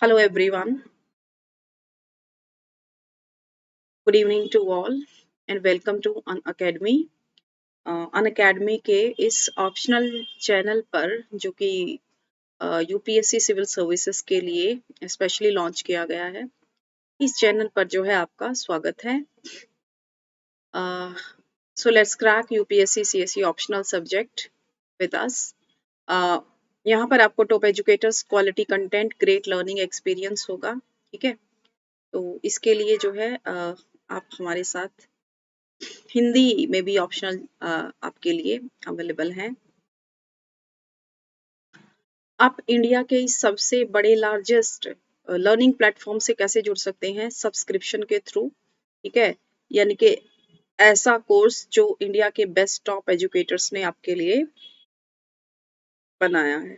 Hello everyone. Good evening to all and welcome to An Academy. An Academy के इस optional channel पर जो कि यूपीएससी सिविल सर्विसेज के लिए स्पेशली लॉन्च किया गया है, इस चैनल पर जो है आपका स्वागत है. So let's crack UPSC CSE optional subject with us. यहाँ पर आपको top educators quality content great learning experience होगा. ठीक है, तो इसके लिए जो है आप हमारे साथ हिंदी में भी ऑप्शनल आपके लिए अवेलेबल हैं. आप इंडिया के इस सबसे बड़े लार्जेस्ट लर्निंग प्लेटफॉर्म से कैसे जुड़ सकते हैं? सब्सक्रिप्शन के थ्रू. ठीक है, यानी कि ऐसा कोर्स जो इंडिया के बेस्ट टॉप एजुकेटर्स ने आपके लिए बनाया है.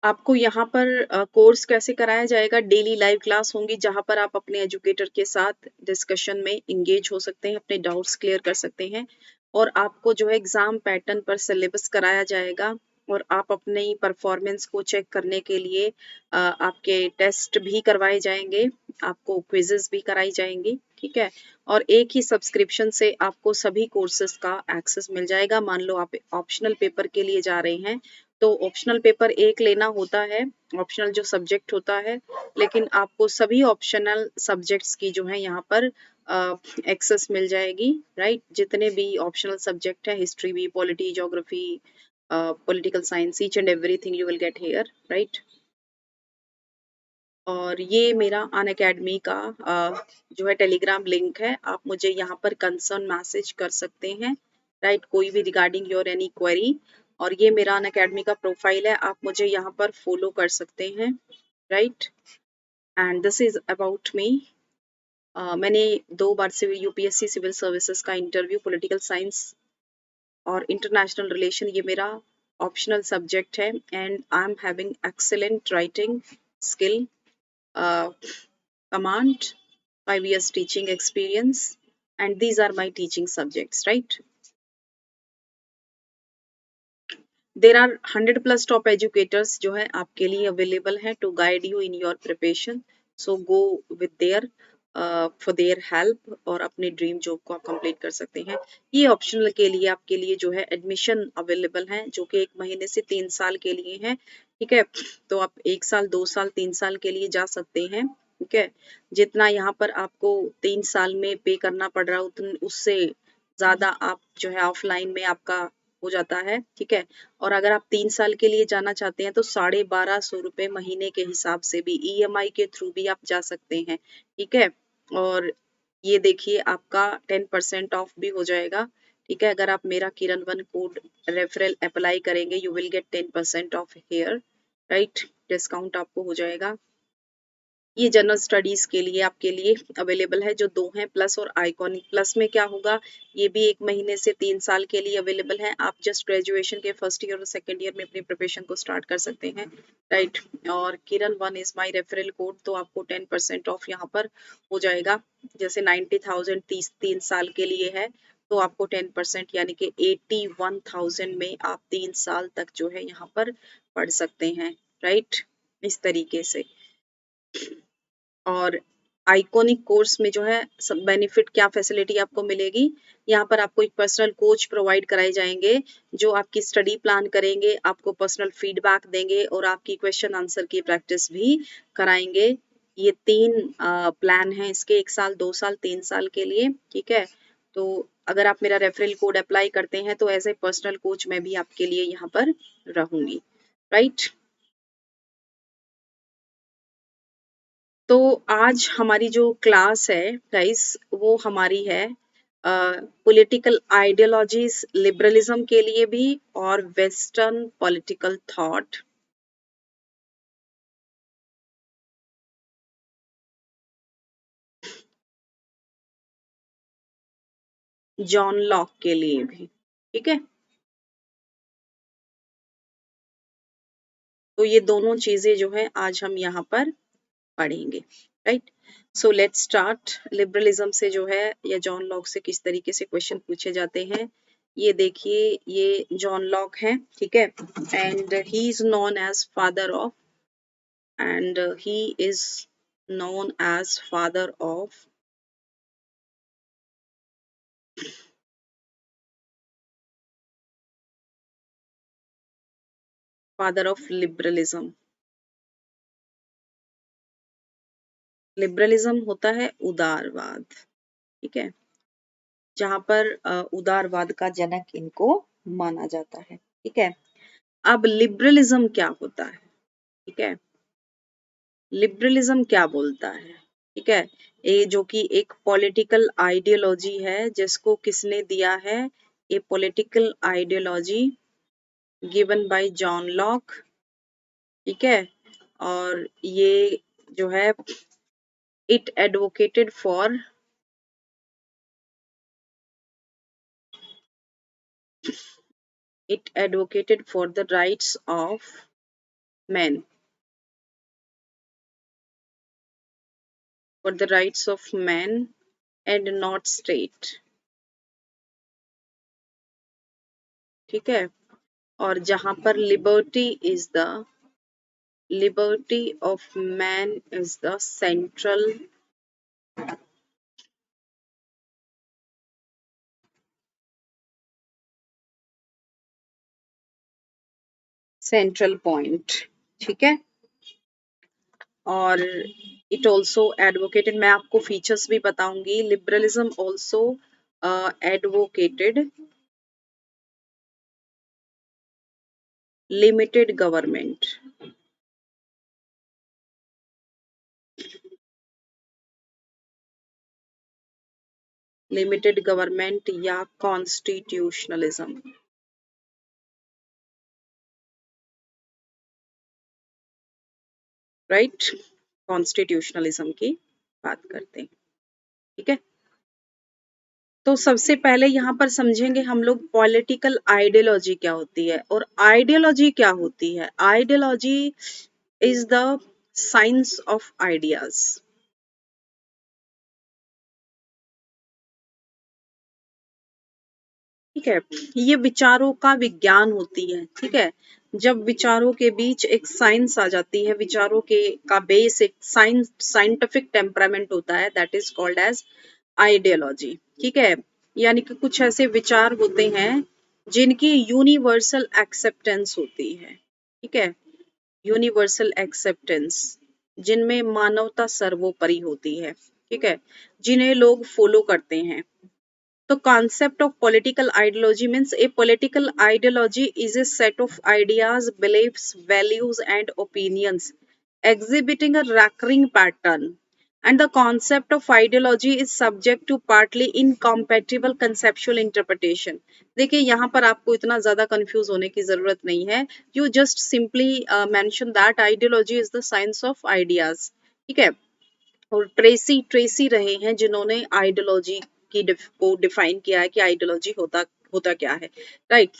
आपको यहाँ पर कोर्स कैसे कराया जाएगा? डेली लाइव क्लास होंगी जहाँ पर आप अपने एजुकेटर के साथ डिस्कशन में इंगेज हो सकते हैं, अपने डाउट्स क्लियर कर सकते हैं और आपको जो है एग्जाम पैटर्न पर सिलेबस कराया जाएगा और आप अपनी परफॉर्मेंस को चेक करने के लिए आपके टेस्ट भी करवाए जाएंगे, आपको क्विजेस भी कराई जाएंगी. ठीक है, और एक ही सब्सक्रिप्शन से आपको सभी कोर्सेज का एक्सेस मिल जाएगा. मान लो आप ऑप्शनल पेपर के लिए जा रहे हैं तो ऑप्शनल पेपर एक लेना होता है, ऑप्शनल जो सब्जेक्ट होता है, लेकिन आपको सभी ऑप्शनल सब्जेक्ट्स की जो है यहाँ पर एक्सेस मिल जाएगी. राइट, जितने भी ऑप्शनल सब्जेक्ट है, हिस्ट्री भी, polity, geography, political science, each and everything you will get here. Right, और ये मेरा अन अकेडमी का जो है टेलीग्राम लिंक है. आप मुझे यहाँ पर कंसर्न मैसेज कर सकते हैं. राइट, कोई भी रिगार्डिंग योर एनी क्वेरी. और ये मेरा अन अकेडमी का प्रोफाइल है, आप मुझे यहाँ पर फॉलो कर सकते हैं. Right, and this is about me. मैंने 2 बार से यूपीएससी सिविल सर्विसेज का इंटरव्यू, पॉलिटिकल साइंस और इंटरनेशनल रिलेशन, ये मेरा ऑप्शनल सब्जेक्ट है and I am having excellent writing skill, command, 5 years teaching experience, and these are my teaching subjects. Right, there are 100 plus top educators जो है आपके लिए available है to guide you in your preparation. So go with their for their help और अपने dream job को आप complete कर सकते हैं. ये ऑप्शनल के लिए आपके लिए जो है एडमिशन अवेलेबल है जो कि 1 महीने से 3 साल के लिए है. ठीक है, तो आप 1 साल, 2 साल, 3 साल के लिए जा सकते हैं. ठीक है, जितना यहाँ पर आपको 3 साल में पे करना पड़ रहा है उससे ज्यादा आप जो है ऑफलाइन में आपका हो जाता है. ठीक है, और अगर आप 3 साल के लिए जाना चाहते हैं तो 1250 रुपए महीने के हिसाब से भी ईएमआई के थ्रू भी आप जा सकते हैं. ठीक है, और ये देखिए आपका 10% ऑफ भी हो जाएगा. ठीक है, अगर आप मेरा किरण 1 कोड रेफरल अप्लाई करेंगे you will get 10% off here. Right, discount आपको हो जाएगा. ये जनरल स्टडीज के लिए आपके लिए अवेलेबल है जो 2 हैं, प्लस और आइकॉनिक. प्लस में क्या होगा, ये भी 1 महीने से 3 साल के लिए अवेलेबल है. आप जस्ट ग्रेजुएशन के फर्स्ट ईयर और सेकंड ईयर में अपनी प्रिपरेशन को स्टार्ट कर सकते हैं. राइट, और किरण 1 इज माई रेफरल कोड, तो आपको 10% ऑफ यहाँ पर हो जाएगा. जैसे 90,000 3 साल के लिए है तो आपको 10% यानी कि 81,000 में आप 3 साल तक जो है यहाँ पर पढ़ सकते हैं. राइट, इस तरीके से. और आइकॉनिक कोर्स में जो है सब बेनिफिट, क्या फैसिलिटी आपको मिलेगी, यहाँ पर आपको एक पर्सनल कोच प्रोवाइड कराए जाएंगे जो आपकी स्टडी प्लान करेंगे, आपको पर्सनल फीडबैक देंगे और आपकी क्वेश्चन आंसर की प्रैक्टिस भी कराएंगे. ये 3 प्लान हैं इसके, 1 साल, 2 साल, 3 साल के लिए. ठीक है, तो अगर आप मेरा रेफरल कोड अप्लाई करते हैं तो एज ए पर्सनल कोच मैं भी आपके लिए यहाँ पर रहूंगी. राइट, तो आज हमारी जो क्लास है गाइस वो हमारी है पॉलिटिकल आइडियोलॉजीज, लिबरलिज्म के लिए भी और western political thought. John Locke के लिए भी. ठीक है, तो ये दोनों चीजें जो है आज हम यहाँ पर पढ़ेंगे. Right, so let's start. Liberalism से जो है या जॉन लॉक से किस तरीके से क्वेश्चन पूछे जाते हैं, ये देखिए. ये जॉन लॉक है. ठीक है, and he is known as father of and he is known as father of liberalism. Liberalism होता है उदारवाद, ठीक है, जहां पर उदारवाद का जनक इनको माना जाता है, ठीक है। अब लिबरलिज्म क्या होता है, ठीक है, लिबरलिज्म क्या बोलता है, ठीक है, ये जो कि एक पॉलिटिकल आइडियोलॉजी है जिसको किसने दिया है, a political ideology given by John Locke, ठीक है, और ये जो है it advocated for the rights of men, for the rights of men and not state, ठीक है, और जहां पर liberty of man is the central point, ठीक है, और इट ऑल्सो एडवोकेटेड, मैं आपको फीचर्स भी बताऊंगी, liberalism also advocated limited government, limited government या कॉन्स्टिट्यूशनलिज्म, राइट, कॉन्स्टिट्यूशनलिज्म की बात करते हैं, ठीक है। तो सबसे पहले यहाँ पर समझेंगे हम लोग पॉलिटिकल आइडियोलॉजी क्या होती है, और आइडियोलॉजी क्या होती है, ideology is the science of ideas, ठीक है, ये विचारों का विज्ञान होती है, ठीक है, जब विचारों के बीच एक साइंस आ जाती है, विचारों के का बेस एक साइंटिफिक टेम्परामेंट होता है, that is called as ideology, ठीक है, यानी कि कुछ ऐसे विचार होते हैं जिनकी यूनिवर्सल एक्सेप्टेंस होती है, ठीक है, यूनिवर्सल एक्सेप्टेंस, जिनमें मानवता सर्वोपरि होती है, ठीक है, जिन्हें लोग फॉलो करते हैं। The concept of political ideology means a political ideology is a set of ideas, beliefs, values, and opinions exhibiting a recurring pattern. And the concept of ideology is subject to partly incompatible conceptual interpretation. देखिए यहाँ पर आपको इतना ज्यादा confuse होने की जरूरत नहीं है. You just simply mention that ideology is the science of ideas. ठीक है. और ट्रेसी रहे हैं जिन्होंने आइडियोलॉजी को डिफाइन किया है कि आइडियोलॉजी होता क्या है, राइट।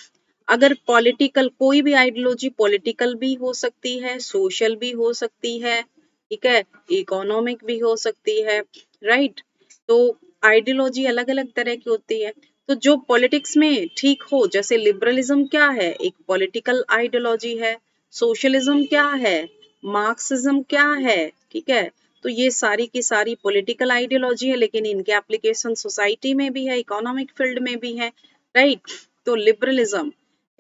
अगर पॉलिटिकल, कोई भी आइडियोलॉजी पॉलिटिकल भी हो सकती है, सोशल भी हो सकती है, ठीक है, इकोनॉमिक भी हो सकती है, राइट। तो आइडियोलॉजी अलग अलग तरह की होती है, तो जो पॉलिटिक्स में ठीक हो, जैसे लिबरलिज्म क्या है, एक पॉलिटिकल आइडियोलॉजी है, सोशलिज्म क्या है, मार्क्सिज्म क्या है, ठीक है, तो ये सारी की सारी पॉलिटिकल आइडियोलॉजी है, लेकिन इनके एप्लीकेशन सोसाइटी में भी है, इकोनॉमिक फील्ड में भी है, राइट। तो लिबरलिज्म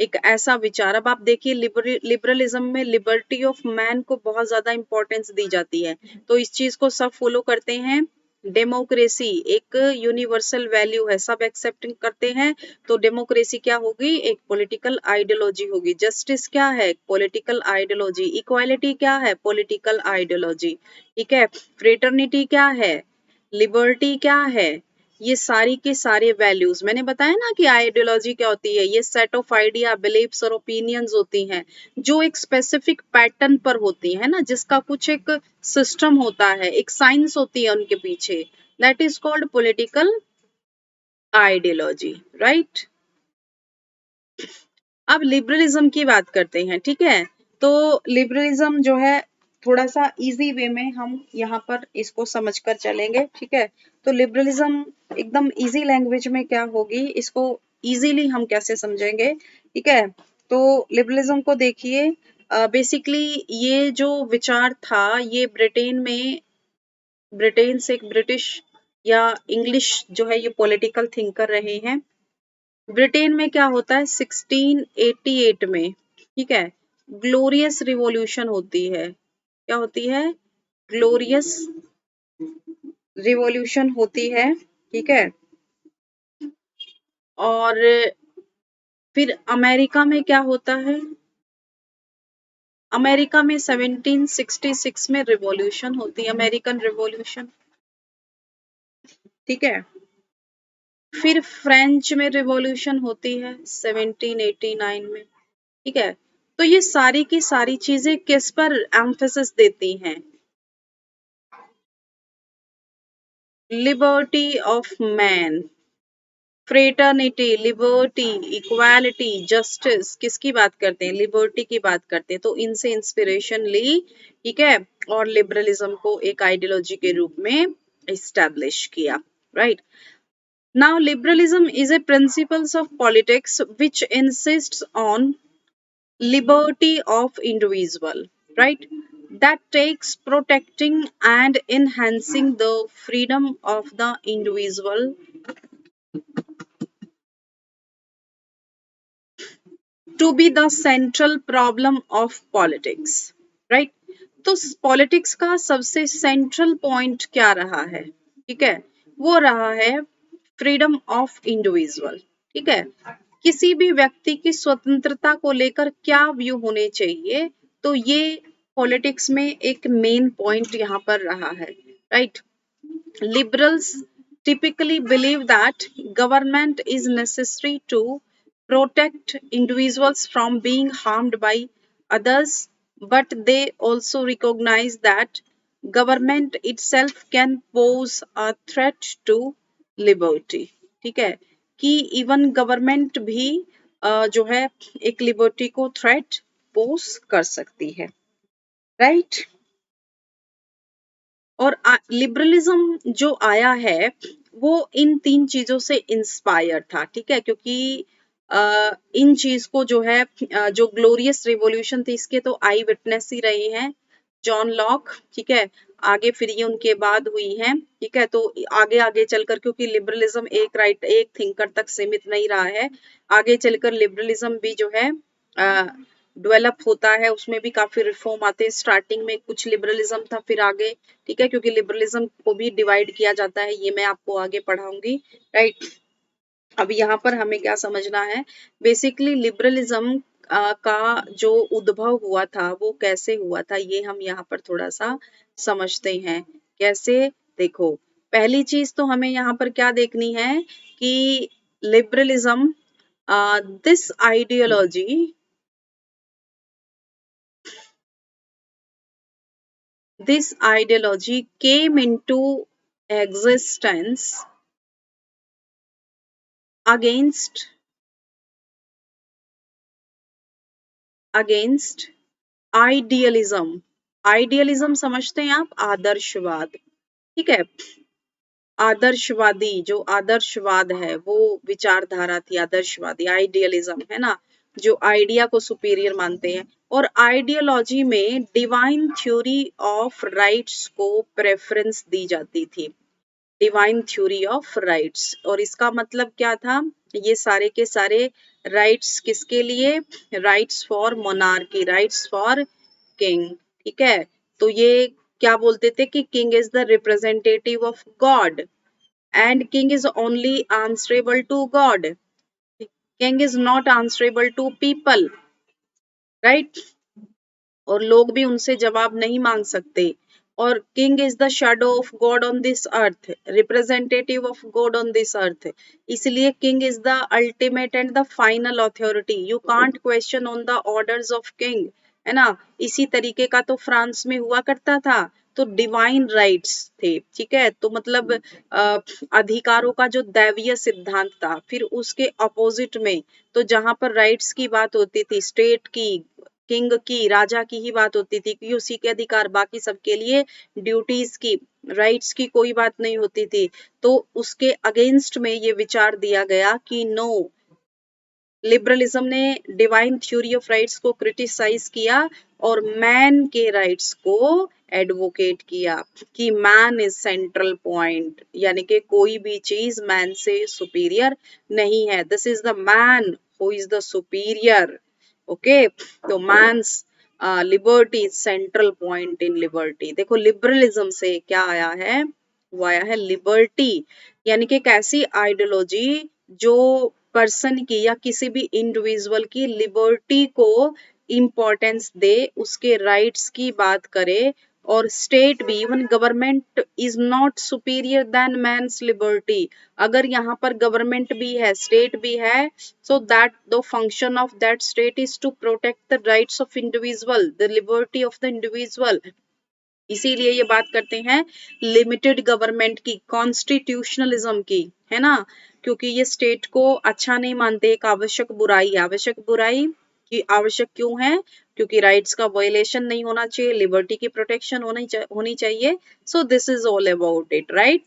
एक ऐसा विचार, अब आप देखिए लिबरलिज्म में लिबर्टी ऑफ मैन को बहुत ज्यादा इंपॉर्टेंस दी जाती है, तो इस चीज को सब फॉलो करते हैं। डेमोक्रेसी एक यूनिवर्सल वैल्यू है, सब एक्सेप्ट करते हैं, तो डेमोक्रेसी क्या होगी, एक पॉलिटिकल आइडियोलॉजी होगी। जस्टिस क्या है, पॉलिटिकल आइडियोलॉजी। इक्वालिटी क्या है, पॉलिटिकल आइडियोलॉजी, ठीक है। फ्रेटर्निटी क्या है, लिबर्टी क्या है, ये सारी के सारे वैल्यूज, मैंने बताया ना कि आइडियोलॉजी क्या होती है, ये सेट ऑफ आइडिया, बिलीफ्स और ओपिनियंस होती हैं जो एक स्पेसिफिक पैटर्न पर होती है ना, जिसका कुछ एक सिस्टम होता है, एक साइंस होती है उनके पीछे, that is called political ideology, right. अब लिबरलिज्म की बात करते हैं, ठीक है। तो लिबरलिज्म जो है थोड़ा सा इजी वे में हम यहाँ पर इसको समझकर चलेंगे, ठीक है। तो लिबरलिज्म एकदम इजी लैंग्वेज में क्या होगी, इसको इजीली हम कैसे समझेंगे, ठीक है। तो लिबरलिज्म को देखिए, बेसिकली ये जो विचार था ये ब्रिटेन से एक ब्रिटिश या इंग्लिश जो है ये पॉलिटिकल थिंकर रहे हैं। ब्रिटेन में क्या होता है 1688 में, ठीक है, ग्लोरियस रिवॉल्यूशन होती है। क्या होती है? ग्लोरियस रिवॉल्यूशन होती है, ठीक है। और फिर अमेरिका में क्या होता है? अमेरिका में 1766 में रिवॉल्यूशन होती है, अमेरिकन रिवॉल्यूशन, ठीक है। फिर फ्रेंच में रिवॉल्यूशन होती है 1789 में, ठीक है। तो ये सारी की सारी चीजें किस पर एम्फेसिस देती हैं? Liberty of man, fraternity, liberty, equality, justice, किसकी बात करते हैं? लिबर्टी की बात करते हैं। तो इनसे इंस्पिरेशन ली, ठीक है, और लिबरलिज्म को एक आइडियोलॉजी के रूप में इस्टेब्लिश किया, right. Now, liberalism is a principles of politics which insists on liberty of individual, right? That takes protecting and enhancing the freedom of the individual to be the central problem of politics, right? तो politics का सबसे central point क्या रहा है? ठीक है, वो रहा है फ्रीडम ऑफ इंडिविजुअल, ठीक है। किसी भी व्यक्ति की स्वतंत्रता को लेकर क्या व्यू होने चाहिए, तो ये पॉलिटिक्स में एक मेन पॉइंट यहाँ पर रहा है, right. Liberals typically believe that government is necessary to protect individuals from being harmed by others, but they also recognize that government itself can pose a threat to liberty, ठीक है, कि even government भी जो है एक liberty को threat pose कर सकती है, राइट। और लिबरलिज्म जो आया है वो इन तीन चीजों से इंस्पायर था, ठीक है, क्योंकि इन चीज को जो है जो ग्लोरियस रिवॉल्यूशन थी इसके तो आई विटनेस ही रहे हैं जॉन लॉक, ठीक है। आगे फिर ये उनके बाद हुई है, ठीक है। तो आगे आगे चलकर, क्योंकि लिबरलिज्म एक थिंकर तक सीमित नहीं रहा है, आगे चलकर लिबरलिज्म भी जो है डेवलप होता है, उसमें भी काफी रिफॉर्म आते हैं। स्टार्टिंग में कुछ लिबरलिज्म था, फिर आगे, ठीक है, क्योंकि लिबरलिज्म को भी डिवाइड किया जाता है, ये मैं आपको आगे पढ़ाऊंगी, राइट। अब यहाँ पर हमें क्या समझना है, बेसिकली लिबरलिज्म का जो उद्भव हुआ था वो कैसे हुआ था, ये हम यहाँ पर थोड़ा सा समझते हैं। कैसे? देखो, पहली चीज तो हमें यहाँ पर क्या देखनी है कि liberalism, this ideology this ideology came into existence against idealism। Idealism समझते हैं आप? आदर्शवाद, ठीक है। आदर्शवादी, जो आदर्शवाद है वो विचारधारा थी आदर्शवादी, आइडियलिज्म है ना, जो आइडिया को सुपीरियर मानते हैं। और आइडियोलॉजी में डिवाइन थ्योरी ऑफ राइट्स को प्रेफरेंस दी जाती थी, डिवाइन थ्योरी ऑफ राइट्स। और इसका मतलब क्या था? ये सारे के सारे राइट्स किसके लिए? Rights for monarchy, rights for king, ठीक है। तो ये क्या बोलते थे कि king is the representative of God and king is only answerable to God, king is not answerable to people, right. और लोग भी उनसे जवाब नहीं मांग सकते। और king is the shadow of God on this earth, representative of God on this earth, इसलिए king is the ultimate and the final authority. You can't question on the orders of king, है ना। इसी तरीके का तो France में हुआ करता था, तो डिवाइन राइट्स थे, ठीक है। तो मतलब अधिकारों का जो दैवीय सिद्धांत था, फिर उसके अपोजिट में तो जहां पर राइट्स की बात होती थी, स्टेट की, किंग की, राजा की ही बात होती थी कि उसी के अधिकार, बाकी सबके लिए ड्यूटीज की, राइट्स की कोई बात नहीं होती थी। तो उसके अगेंस्ट में ये विचार दिया गया कि नो, लिबरलिज्म ने डिवाइन थ्योरी ऑफ राइट्स को क्रिटिसाइज किया और मैन के राइट्स को एडवोकेट किया कि मैन इज सेंट्रल पॉइंट, यानी कि कोई भी चीज मैन से सुपीरियर नहीं है। This is the man who is the superior. Okay, तो man's liberty is central point in liberty. देखो लिबरलिज्म से क्या आया है, वो आया है लिबर्टी, यानी कि एक ऐसी आइडियोलॉजी जो पर्सन की या किसी भी इंडिविजुअल की लिबर्टी को इम्पोर्टेंस दे, उसके राइट्स की बात करे, और स्टेट भी, even government is not superior than man's liberty. अगर यहाँ पर गवर्नमेंट भी है, स्टेट भी है, so that the function of that state is to protect the rights of individual, the liberty of the individual। इसीलिए ये बात करते हैं लिमिटेड गवर्नमेंट की, कॉन्स्टिट्यूशनलिज्म की, है ना, क्योंकि ये स्टेट को अच्छा नहीं मानते, एक आवश्यक बुराई है। आवश्यक बुराई की आवश्यक क्यों है? क्योंकि राइट्स का वायलेशन नहीं होना चाहिए, लिबर्टी की प्रोटेक्शन होनी चाहिए। So this is all about it, right?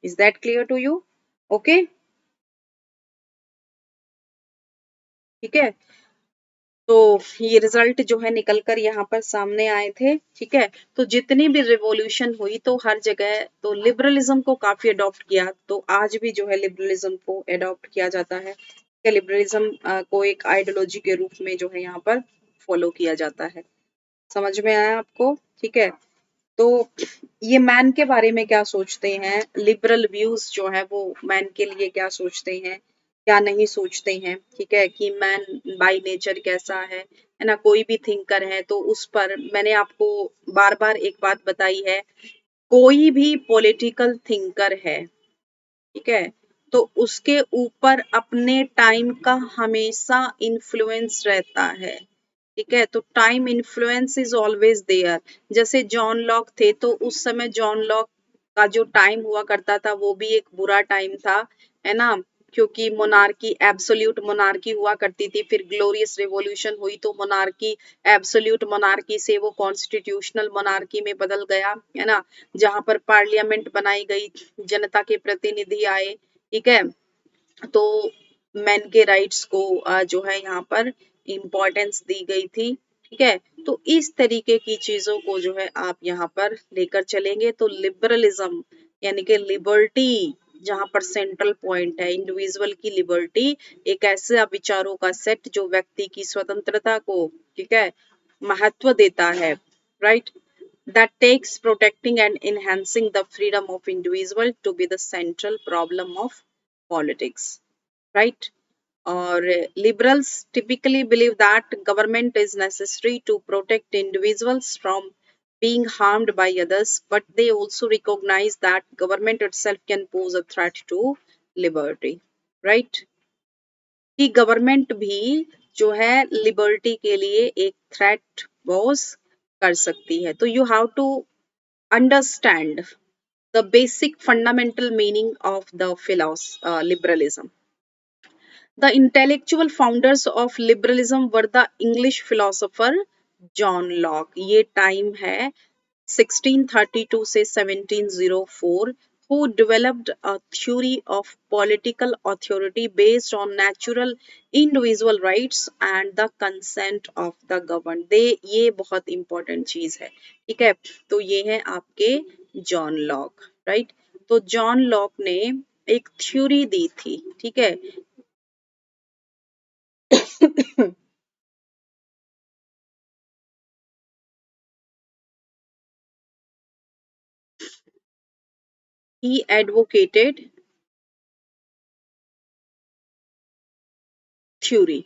Is that clear to you? Okay, ठीक है। तो ये रिजल्ट जो है निकल कर यहाँ पर सामने आए थे, ठीक है। तो जितनी भी रिवॉल्यूशन हुई तो हर जगह तो लिबरलिज्म को काफी अडॉप्ट किया, तो आज भी जो है लिबरलिज्म को अडॉप्ट किया जाता है। लिबरलिज्म को एक आइडियोलॉजी के रूप में जो है यहाँ पर फॉलो किया जाता है। समझ में आया आपको? ठीक है। तो ये मैन के बारे में क्या सोचते हैं, लिबरल व्यूज जो है वो मैन के लिए क्या सोचते हैं, क्या नहीं सोचते हैं, ठीक है, कि मैन बाय नेचर कैसा है ना, कोई भी थिंकर है तो उस पर मैंने आपको बार बार एक बात बताई है, कोई भी पॉलिटिकल थिंकर है, ठीक है, तो उसके ऊपर अपने टाइम का हमेशा इन्फ्लुएंस रहता है, ठीक है। तो time influence is always there. जैसे जॉन लॉक थे, तो उस समय जॉन लॉक का जो टाइम हुआ करता था वो भी एक बुरा टाइम था, है ना, क्योंकि मोनार्की, एब्सोल्यूट मोनार्की हुआ करती थी, फिर ग्लोरियस रिवॉल्यूशन हुई तो मोनार्की, एब्सोल्यूट मोनार्की से वो कॉन्स्टिट्यूशनल मोनार्की में बदल गया, है ना, जहां पर पार्लियामेंट बनाई गई, जनता के प्रतिनिधि आए, ठीक है। तो मैन के राइट्स को जो है यहाँ पर इम्पोर्टेंस दी गई थी, ठीक है। तो इस तरीके की चीजों को जो है आप यहाँ पर लेकर चलेंगे तो लिबरलिज्म यानी कि लिबर्टी जहां पर सेंट्रल पॉइंट है, इंडिविजुअल की लिबर्टी, एक ऐसा विचारों का सेट जो व्यक्ति की स्वतंत्रता को, ठीक है, महत्व देता है, right, that takes protecting and enhancing the freedom of individual to be the central problem of politics, right? Or liberals typically believe that government is necessary to protect individuals from being harmed by others, but they also recognize that government itself can pose a threat to liberty, right? कि government भी जो है liberty के लिए एक threat pose कर सकती है। तो you have to understand the basic fundamental meaning of the liberalism. The intellectual founders of liberalism were the English philosopher John Locke. ये टाइम है 1632 से 1704, who developed a theory of political authority based on natural individual rights and the consent of the governed। ये बहुत important चीज है, ठीक है। तो ये है आपके जॉन लॉक, राइट। तो जॉन लॉक ने एक थ्योरी दी थी, ठीक है। he advocated theory.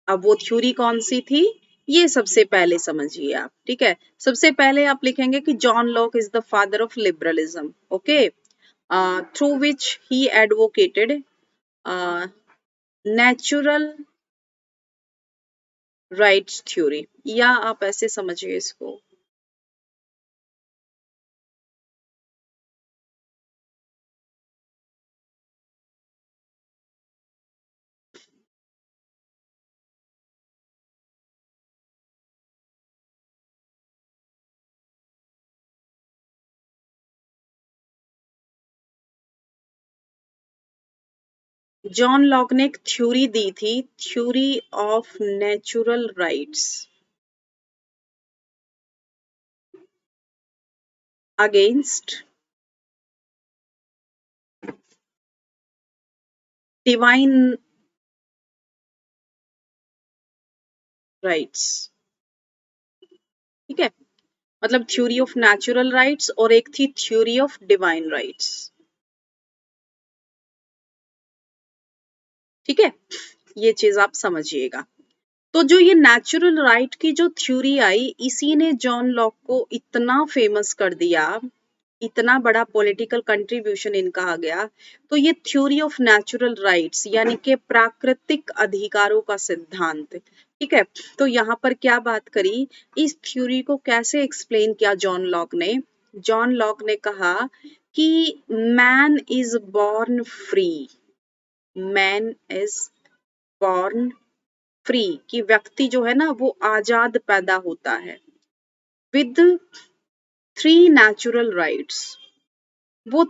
अब वो थ्योरी कौन सी थी, ये सबसे पहले समझिए आप, ठीक है। सबसे पहले आप लिखेंगे कि John Locke is the father of liberalism, okay, through which he advocated natural rights theory, या आप ऐसे समझिए इसको। जॉन लॉक ने एक थ्योरी दी थी, theory of natural rights against divine rights. ठीक है, मतलब थ्योरी ऑफ नेचुरल राइट्स और एक थी थ्योरी ऑफ डिवाइन राइट्स। ठीक है, ये चीज आप समझिएगा। तो जो ये नेचुरल राइट की जो थ्योरी आई, इसी ने जॉन लॉक को इतना फेमस कर दिया, इतना बड़ा पॉलिटिकल कंट्रीब्यूशन इनका आ गया। तो ये थ्योरी ऑफ नेचुरल राइट्स यानी कि प्राकृतिक अधिकारों का सिद्धांत, ठीक है। तो यहाँ पर क्या बात करी, इस थ्योरी को कैसे एक्सप्लेन किया जॉन लॉक ने। जॉन लॉक ने कहा कि man is born free, man is born free, कि व्यक्ति जो है ना वो आजाद पैदा होता है विद थ्री नेचुरल राइट्स। वो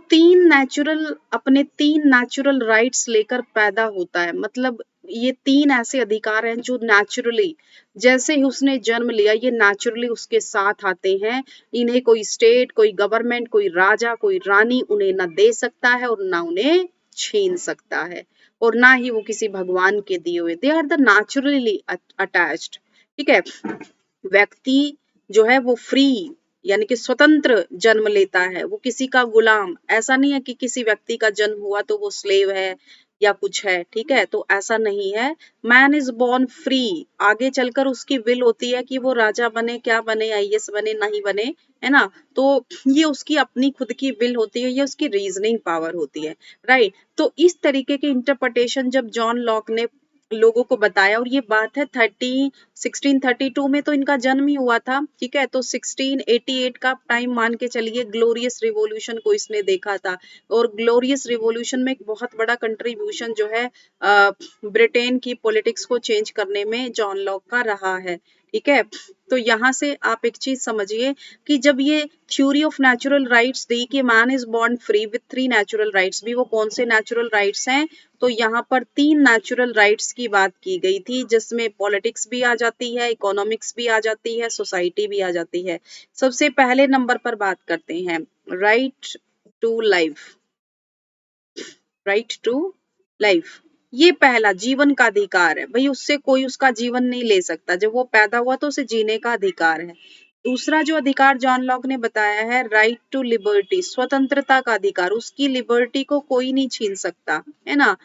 अपने तीन नेचुरल राइट्स लेकर पैदा होता है, मतलब ये तीन ऐसे अधिकार हैं जो नेचुरली, जैसे ही उसने जन्म लिया, ये नेचुरली उसके साथ आते हैं। इन्हें कोई स्टेट, कोई गवर्नमेंट, कोई राजा, कोई रानी उन्हें ना दे सकता है और ना उन्हें छीन सकता है, और ना ही वो किसी भगवान के दिए हुए। They are the naturally attached. ठीक है, व्यक्ति जो है वो फ्री यानी कि स्वतंत्र जन्म लेता है, वो किसी का गुलाम, ऐसा नहीं है कि किसी व्यक्ति का जन्म हुआ तो वो स्लेव है या कुछ है। ठीक है, तो ऐसा नहीं है। मैन इज बॉर्न फ्री, आगे चलकर उसकी विल होती है कि वो राजा बने, क्या बने, आईएएस बने, नहीं बने, है ना। तो ये उसकी अपनी खुद की विल होती है, ये उसकी रीजनिंग पावर होती है, राइट। तो इस तरीके के इंटरप्रिटेशन जब जॉन लॉक ने लोगों को बताया, और ये बात है 1632 में तो इनका जन्म ही हुआ था। ठीक है, तो 1688 का टाइम मान के चलिए, ग्लोरियस रिवॉल्यूशन को इसने देखा था, और ग्लोरियस रिवॉल्यूशन में एक बहुत बड़ा कंट्रीब्यूशन जो है ब्रिटेन की पॉलिटिक्स को चेंज करने में जॉन लॉक का रहा है। ठीक है, तो यहाँ से आप एक चीज समझिए कि जब ये थ्योरी ऑफ नेचुरल राइट्स दी कि man is born free with three natural rights, भी वो कौन से नेचुरल राइट्स हैं, तो यहाँ पर तीन नेचुरल राइट्स की बात की गई थी, जिसमें पॉलिटिक्स भी आ जाती है, इकोनॉमिक्स भी आ जाती है, सोसाइटी भी आ जाती है। सबसे पहले नंबर पर बात करते हैं right to life, right to life, ये पहला जीवन का अधिकार है भाई, उससे कोई उसका जीवन नहीं ले सकता, जब वो पैदा हुआ तो उसे जीने का अधिकार है। दूसरा जो अधिकार जॉन लॉक ने बताया है, राइट टू लिबर्टी, स्वतंत्रता का अधिकार, उसकी लिबर्टी को कोई नहीं छीन सकता, है ना।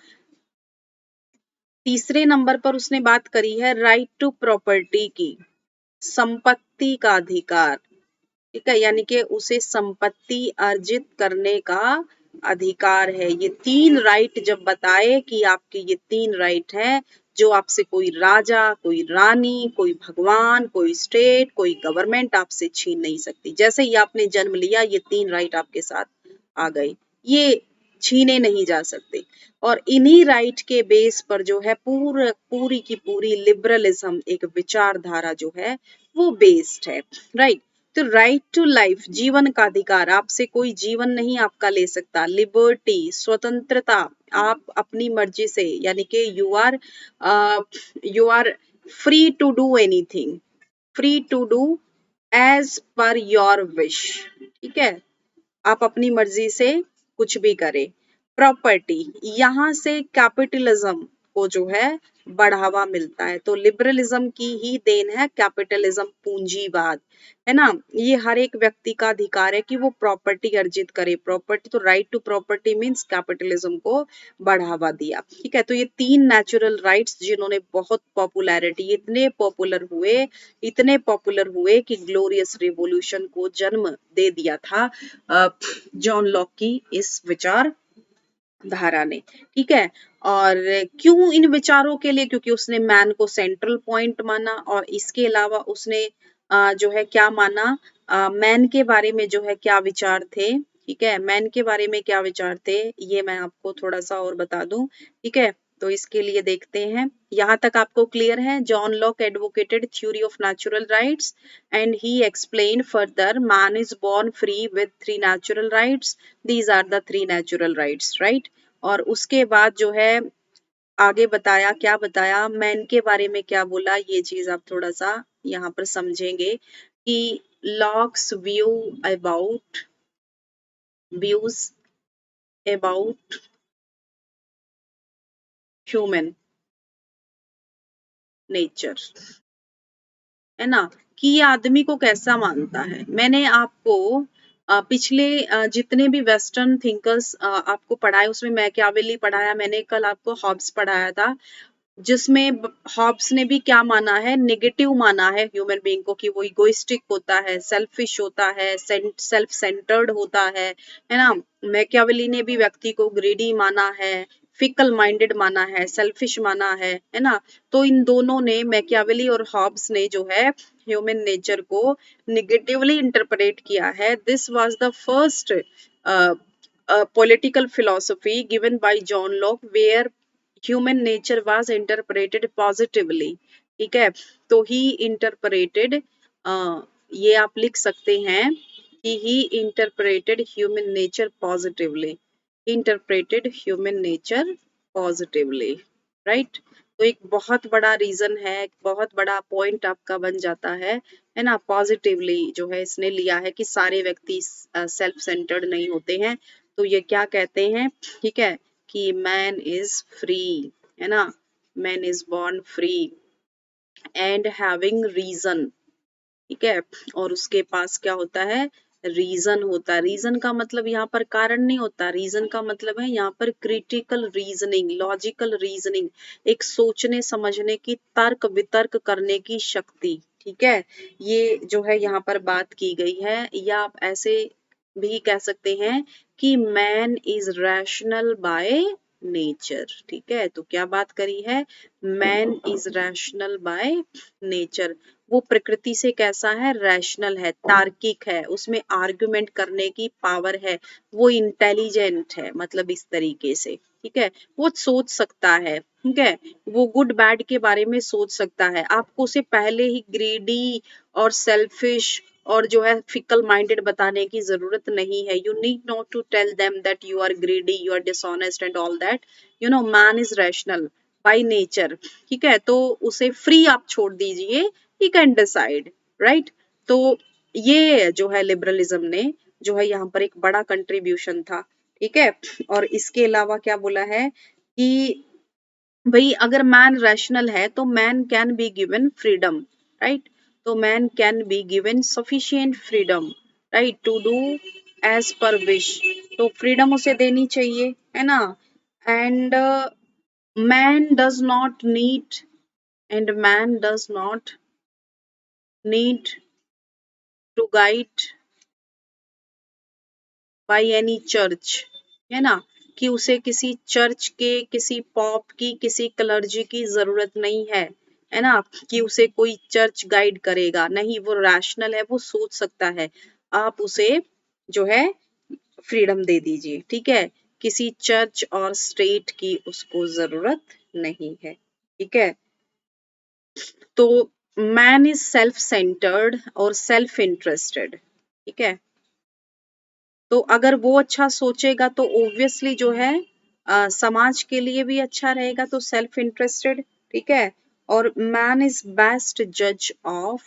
तीसरे नंबर पर उसने बात करी है राइट टू प्रॉपर्टी की, संपत्ति का अधिकार। ठीक है, यानी कि उसे संपत्ति अर्जित करने का अधिकार है। ये तीन राइट जब बताए कि आपके ये तीन राइट है, जो आपसे कोई राजा, कोई रानी, कोई भगवान, कोई स्टेट, कोई गवर्नमेंट आपसे छीन नहीं सकती। जैसे ही आपने जन्म लिया, ये तीन राइट आपके साथ आ गए, ये छीने नहीं जा सकते। और इन्हीं राइट के बेस पर जो है पूरी की पूरी लिबरलिज्म, एक विचारधारा जो है वो बेस्ड है, राइट। तो राइट टू लाइफ, जीवन का अधिकार, आपसे कोई जीवन नहीं आपका ले सकता। लिबर्टी, स्वतंत्रता, आप अपनी मर्जी से, यानी कि you are free to do anything, free to do as per your wish. ठीक है, आप अपनी मर्जी से कुछ भी करें। प्रॉपर्टी, यहां से कैपिटलिज्म को जो है बढ़ावा मिलता है। तो लिबरलिज्म की ही देन है कैपिटलिज्म, पूंजीवाद, है ना। ये हर एक व्यक्ति का अधिकार है कि वो प्रॉपर्टी अर्जित करे। प्रॉपर्टी, तो right to property means capitalism को बढ़ावा दिया। ठीक है, तो ये तीन नेचुरल राइट्स जिन्होंने बहुत पॉपुलैरिटी, इतने पॉपुलर हुए कि ग्लोरियस रिवॉल्यूशन को जन्म दे दिया था जॉन लॉक की इस विचार धारा ने। ठीक है, और क्यों इन विचारों के लिए, क्योंकि उसने मैन को सेंट्रल पॉइंट माना, और इसके अलावा उसने जो है क्या माना, मैन के बारे में जो है क्या विचार थे। ठीक है, मैन के बारे में क्या विचार थे, ये मैं आपको थोड़ा सा और बता दूं। ठीक है, तो इसके लिए देखते हैं, यहाँ तक आपको क्लियर है। John Locke advocated theory of natural rights and he explain further man is born free with three natural rights, these are the three natural rights, right. और उसके बाद जो है आगे बताया, क्या बताया, मैन के बारे में क्या बोला, ये चीज आप थोड़ा सा यहाँ पर समझेंगे कि locks views about human nature, है ना, कि ये आदमी को कैसा मानता है। मैंने आपको पिछले जितने भी वेस्टर्न थिंकर्स आपको पढ़ाए उसमें मैकियावेली पढ़ाया, मैंने कल आपको हॉब्स पढ़ाया था, जिसमें हॉब्स ने भी क्या माना है, नेगेटिव माना है ह्यूमन बीइंग को, कि वो इगोइस्टिक होता है, सेल्फिश होता है, सेल्फ सेंटर्ड होता है ना। मैकियावेली ने भी व्यक्ति को ग्रीडी माना है, फिकल माइंडेड माना है, सेल्फिश माना है ना। तो इन दोनों ने, मैकियावेली और हॉब्स ने जो है ह्यूमन नेचर को निगेटिवली इंटरप्रेट किया है। This was the first political philosophy given by John Locke where human nature was interpreted positively। ठीक है, तो ही इंटरप्रेटेड, ये आप लिख सकते हैं कि he interpreted human nature positively, interpreted human nature positively, right. तो एक बहुत बड़ा रीजन है, एक बहुत बड़ा पॉइंट आपका बन जाता है ना। पॉजिटिवली जो है इसने लिया है कि सारे व्यक्ति सेल्फ सेंटर्ड नहीं होते हैं। तो ये क्या कहते हैं, ठीक है, कि मैन इज फ्री, है ना, man is born free and having reason, ठीक है। और उसके पास क्या होता है, रीजन होता है। रीजन का मतलब यहाँ पर कारण नहीं होता, रीजन का मतलब है यहाँ पर क्रिटिकल रीजनिंग, लॉजिकल रीजनिंग, एक सोचने समझने की, तर्क वितर्क करने की शक्ति, ठीक है। ये जो है यहाँ पर बात की गई है। या आप ऐसे भी कह सकते हैं कि man is rational by nature, ठीक है। तो क्या बात करी है, man is rational by nature, वो प्रकृति से कैसा है, रैशनल है, तार्किक है, उसमें आर्गुमेंट करने की पावर है, वो इंटेलिजेंट है, मतलब इस तरीके से, ठीक है। वो सोच सकता है, ठीक है, वो गुड बैड के बारे में सोच सकता है। आपको उसे पहले ही ग्रीडी और सेल्फिश और जो है फिकल माइंडेड बताने की जरूरत नहीं है। You need not to tell them that you are greedy, you are dishonest and all that, man is rational by nature, ठीक है। तो उसे फ्री आप छोड़ दीजिए, ही कैन डिसाइड, राइट। तो ये जो है लिबरलिज्म ने जो है यहाँ पर एक बड़ा कंट्रीब्यूशन था, ठीक है। और इसके अलावा क्या बोला है कि भाई अगर मैन रैशनल है तो man can be given freedom, right. तो man can be given sufficient freedom, right, to do as per wish, तो फ्रीडम उसे देनी चाहिए, है ना। And man does not need, and man does not need to guide by any church, है ना, कि उसे किसी चर्च के, किसी पॉप की, किसी क्लर्जी की जरूरत नहीं है ना, कि उसे कोई चर्च गाइड करेगा, नहीं, वो रैशनल है, वो सोच सकता है। आप उसे जो है फ्रीडम दे दीजिए, ठीक है, किसी चर्च और स्टेट की उसको जरूरत नहीं है, ठीक है। तो मैन इज सेल्फ सेंटर्ड और सेल्फ इंटरेस्टेड, ठीक है। तो अगर वो अच्छा सोचेगा तो ऑब्वियसली जो है समाज के लिए भी अच्छा रहेगा, तो सेल्फ इंटरेस्टेड, ठीक है। और मैन इज बेस्ट जज ऑफ,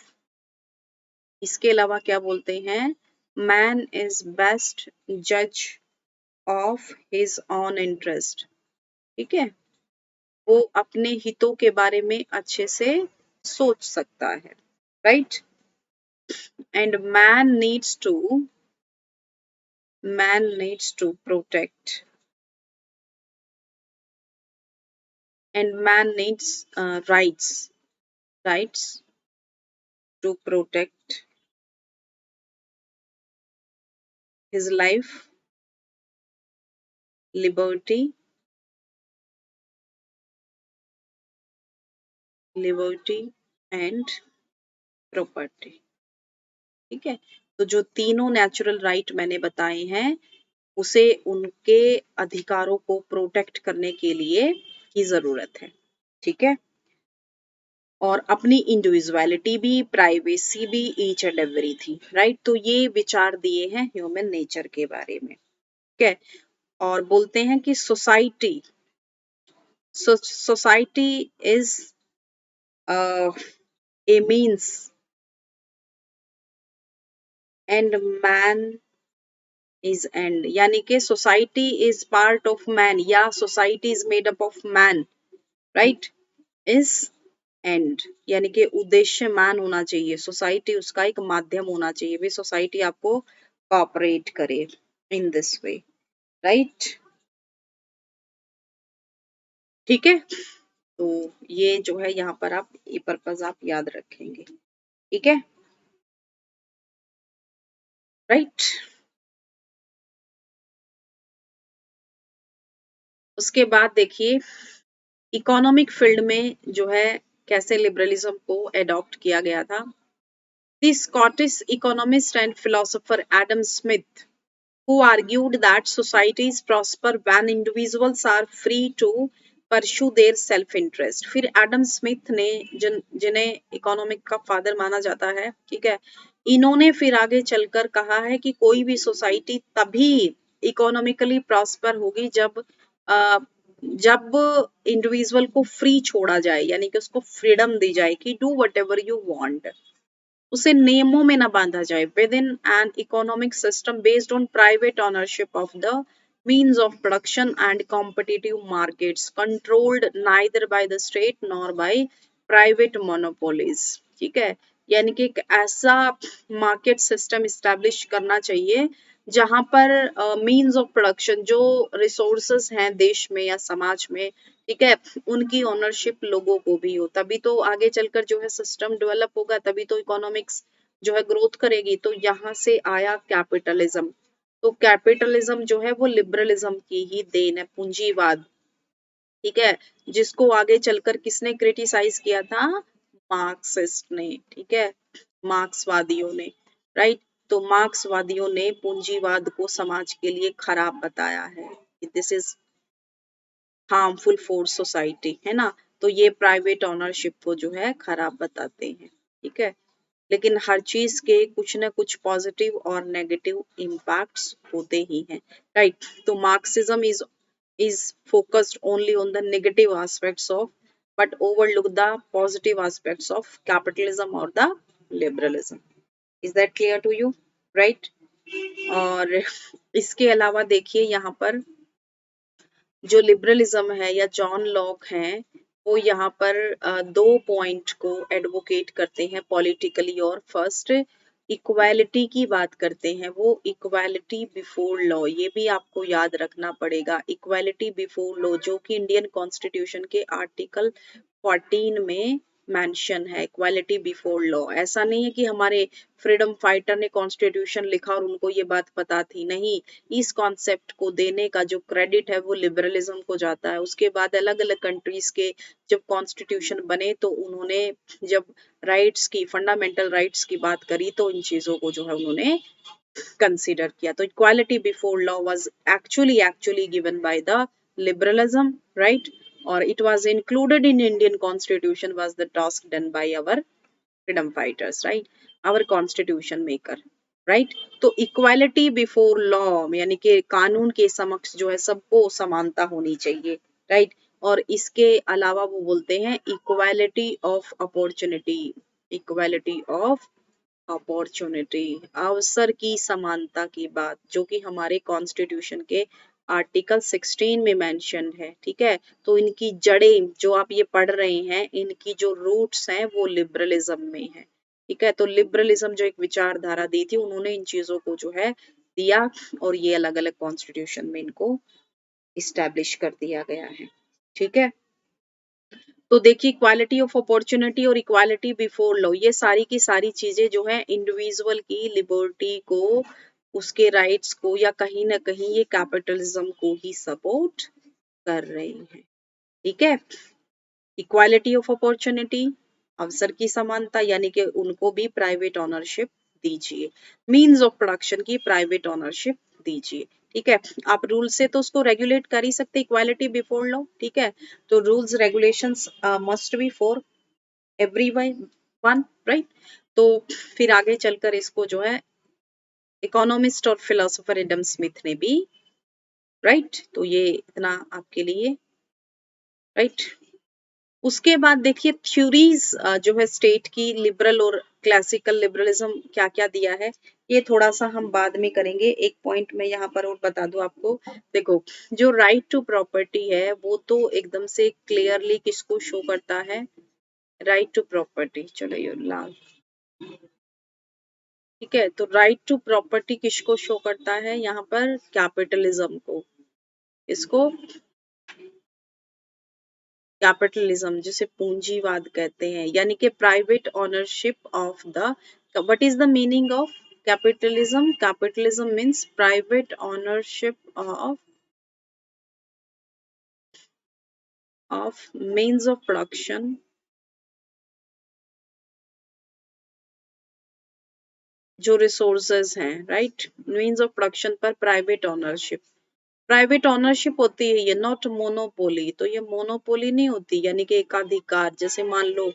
इसके अलावा क्या बोलते हैं, मैन इज बेस्ट जज ऑफ हिज ऑन इंटरेस्ट, ठीक है, वो अपने हितों के बारे में अच्छे से सोच सकता है, right. And man needs to protect, and man needs rights to protect his life, liberty and property, ठीक है। तो जो तीनों नेचुरल राइट मैंने बताए हैं उसे उनके अधिकारों को प्रोटेक्ट करने के लिए की जरूरत है, ठीक है। और अपनी इंडिविजुअलिटी भी, प्राइवेसी भी, ईच एंड एवरीथिंग, राइट। तो ये विचार दिए हैं ह्यूमन नेचर के बारे में, ठीक है। और बोलते हैं कि So society is a means and man is end, यानी कि society is part of man या society is made up of man, right, is end, यानी कि उद्देश्य मैन होना चाहिए, सोसाइटी उसका एक माध्यम होना चाहिए, वे सोसाइटी आपको कॉपरेट करे इन दिस वे, राइट, ठीक है। तो ये जो है यहाँ पर आप ये पर्पज आप याद रखेंगे, ठीक है, राइट। उसके बाद देखिए इकोनॉमिक फील्ड में जो है कैसे लिबरलिज्म को एडॉप्ट किया गया था। The Scottish economist and philosopher Adam Smith, who argued that societies prosper when individuals are free to pursue their self-interest। फिर एडम स्मिथ ने जिन्हें इकोनॉमिक का फादर माना जाता है, ठीक है, इन्होंने फिर आगे चलकर कहा है कि कोई भी सोसाइटी तभी इकोनॉमिकली प्रॉस्पर होगी जब जब इंडिविजुअल को फ्री छोड़ा जाए, यानी कि उसको फ्रीडम दी जाए कि do what ever you want, उसे नियमों में ना बांधा जाए, with in an economic system based on private ownership of the means of production and competitive markets controlled neither by the state nor by private monopolies, ठीक है, यानी कि एक ऐसा मार्केट सिस्टम इस्टेब्लिश करना चाहिए जहां पर मीन्स ऑफ प्रोडक्शन जो रिसोर्सेस हैं देश में या समाज में, ठीक है, उनकी ओनरशिप लोगों को भी हो, तभी तो आगे चलकर जो है सिस्टम डेवलप होगा, तभी तो इकोनॉमिक्स जो है ग्रोथ करेगी। तो यहाँ से आया कैपिटलिज्म। तो कैपिटलिज्म जो है वो लिबरलिज्म की ही देन है, पूंजीवाद, ठीक है, जिसको आगे चलकर किसने क्रिटिसाइज किया था, मार्क्सिस्ट ने, ठीक है, मार्क्सवादियों ने, राइट। तो मार्क्सवादियों ने पूंजीवाद को समाज के लिए खराब बताया है, this is harmful for society, है ना, तो ये प्राइवेट ओनरशिप को जो है खराब बताते हैं, ठीक है, लेकिन हर चीज के कुछ ना कुछ पॉजिटिव और नेगेटिव इम्पैक्ट्स होते ही हैं, राइट। तो Marxism is focused only on the negative aspects of but overlook the positive aspects of capitalism or the liberalism। is that clear to you, right? और इसके अलावा देखिए यहाँ पर जो लिबरलिज्म है या जॉन लॉक हैं, वो यहाँ पर दो पॉइंट को एडवोकेट करते हैं पॉलिटिकली, और फर्स्ट इक्वालिटी की बात करते हैं, वो इक्वालिटी बिफोर लॉ, ये भी आपको याद रखना पड़ेगा, इक्वालिटी बिफोर लॉ जो कि इंडियन कॉन्स्टिट्यूशन के आर्टिकल 14 में मेंशन है, इक्वालिटी बिफोर लॉ। ऐसा नहीं है कि हमारे फ्रीडम फाइटर ने कॉन्स्टिट्यूशन लिखा और उनको ये बात पता थी, नहीं, इस कॉन्सेप्ट को देने का जो क्रेडिट है वो लिबरलिज्म को जाता है। उसके बाद अलग अलग कंट्रीज के जब कॉन्स्टिट्यूशन बने तो उन्होंने जब राइट्स की, फंडामेंटल राइट्स की बात करी तो इन चीजों को जो है उन्होंने कंसिडर किया। तो equality before law was actually given by the liberalism, right, और it was included in Indian constitution was the task done by our freedom fighters, right, our constitution maker, right। तो इक्वालिटी बिफोर लॉ यानी कि कानून के समक्ष जो है सबको समानता होनी चाहिए, राइट, और इसके अलावा वो बोलते हैं equality of opportunity, equality of opportunity, अवसर की समानता की बात, जो कि हमारे कॉन्स्टिट्यूशन के आर्टिकल 16 में मेंशन है, ठीक है। तो इनकी जड़ें जो आप ये पढ़ रहे हैं, इनकी जो रूट्स हैं वो लिबरलिज्म में है, ठीक है। तो लिबरलिज्म जो एक विचारधारा दी थी, उन्होंने इन चीजों को जो है दिया और ये अलग अलग कॉन्स्टिट्यूशन में इनको इस्टेब्लिश कर दिया गया है, ठीक है। तो देखिए इक्वालिटी ऑफ अपॉर्चुनिटी और इक्वालिटी बिफोर लॉ, ये सारी की सारी चीजें जो है इंडिविजुअल की लिबर्टी को, उसके राइट्स को, या कहीं ना कहीं ये कैपिटलिज्म को ही सपोर्ट कर रही हैं, ठीक है। इक्वालिटी ऑफ अपॉर्चुनिटी, अवसर की समानता, यानी कि उनको भी प्राइवेट ऑनरशिप दीजिए, मीन्स ऑफ प्रोडक्शन की प्राइवेट ऑनरशिप दीजिए, ठीक है। आप रूल से तो उसको रेगुलेट कर ही सकते, इक्वालिटी बिफोर लॉ, ठीक है। तो rules regulations must be for everyone, right. तो फिर आगे चलकर इसको जो है इकोनॉमिस्ट और फिलोसोफर एडम स्मिथ ने भी, राइट, तो ये इतना आपके लिए, राइट। उसके बाद देखिए थ्योरीज जो है स्टेट की, लिबरल और क्लासिकल लिबरलिज्म क्या क्या दिया है, ये थोड़ा सा हम बाद में करेंगे। एक पॉइंट मैं यहाँ पर और बता दूं आपको। देखो, जो राइट टू प्रॉपर्टी है वो तो एकदम से क्लियरली किसको शो करता है, राइट टू प्रॉपर्टी। चलो ये लाल, ठीक है। तो राइट टू प्रॉपर्टी किसको शो करता है यहाँ पर, कैपिटलिज्म को। इसको कैपिटलिज्म, जिसे पूंजीवाद कहते हैं, यानी कि private ownership of the, what is the meaning of capitalism? Capitalism means private ownership of means of production, जो रिसोर्सेज हैं, राइट, मीन्स ऑफ प्रोडक्शन पर प्राइवेट ओनरशिप। प्राइवेट ओनरशिप होती है ये, नॉट मोनोपोली। तो ये मोनोपोली नहीं होती, यानी कि एकाधिकार। जैसे मान लो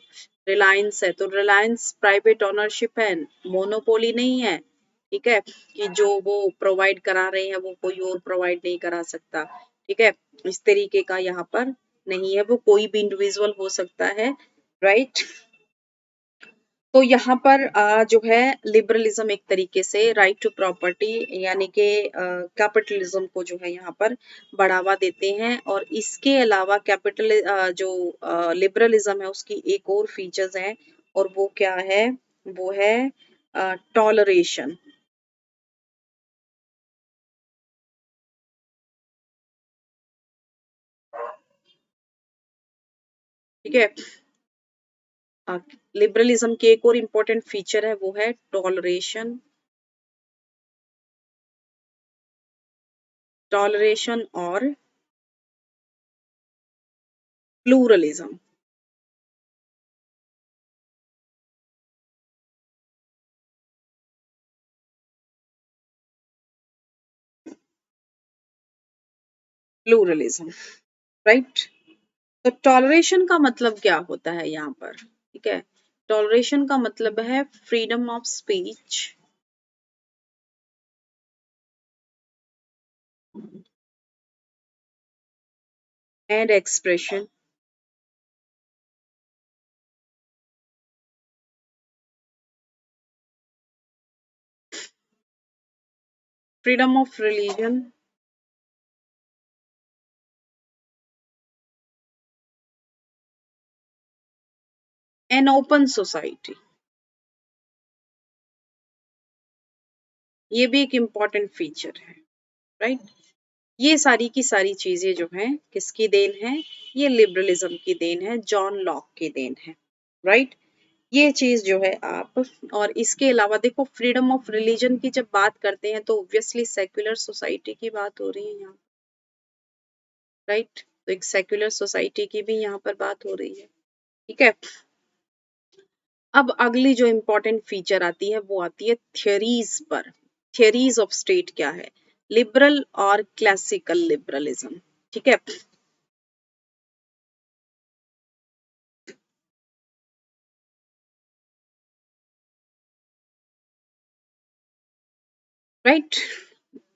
रिलायंस है, तो रिलायंस प्राइवेट ओनरशिप है, मोनोपोली नहीं है। ठीक है, कि जो वो प्रोवाइड करा रहे हैं वो कोई और प्रोवाइड नहीं करा सकता। ठीक है, इस तरीके का यहाँ पर नहीं है, वो कोई भी इंडिविजुअल हो सकता है, राइट। तो यहाँ पर जो है लिबरलिज्म एक तरीके से राइट टू प्रॉपर्टी यानी कि कैपिटलिज्म को जो है यहाँ पर बढ़ावा देते हैं। और इसके अलावा कैपिटल जो लिबरलिज्म है उसकी एक और फीचर्स है, और वो क्या है, वो है टॉलरेशन। ठीक है, लिबरलिज्म की एक और इम्पोर्टेंट फीचर है, वो है टॉलरेशन। टॉलरेशन और प्लूरलिज्म। Pluralism, right. तो टॉलरेशन का मतलब क्या होता है यहाँ पर, ठीक है। टॉलरेशन का मतलब है freedom of speech and expression, freedom of religion and open society. ये भी एक इम्पॉर्टेंट फीचर है, राइट। ये सारी की सारी चीजें जो हैं किसकी देन है, ये लिबरलिज्म की देन है, जॉन लॉक की देन है, राइट। ये चीज जो है आप, और इसके अलावा देखो फ्रीडम ऑफ रिलीजन की जब बात करते हैं तो ऑब्वियसली सेक्युलर सोसाइटी की बात हो रही है यहाँ, राइट। तो एक सेक्युलर सोसाइटी की भी यहाँ पर बात हो रही है, ठीक है। अब अगली जो इम्पोर्टेंट फीचर आती है वो आती है थियरीज पर। थियरीज ऑफ स्टेट क्या है, लिबरल और क्लासिकल लिबरलिज्म, ठीक है, राइट।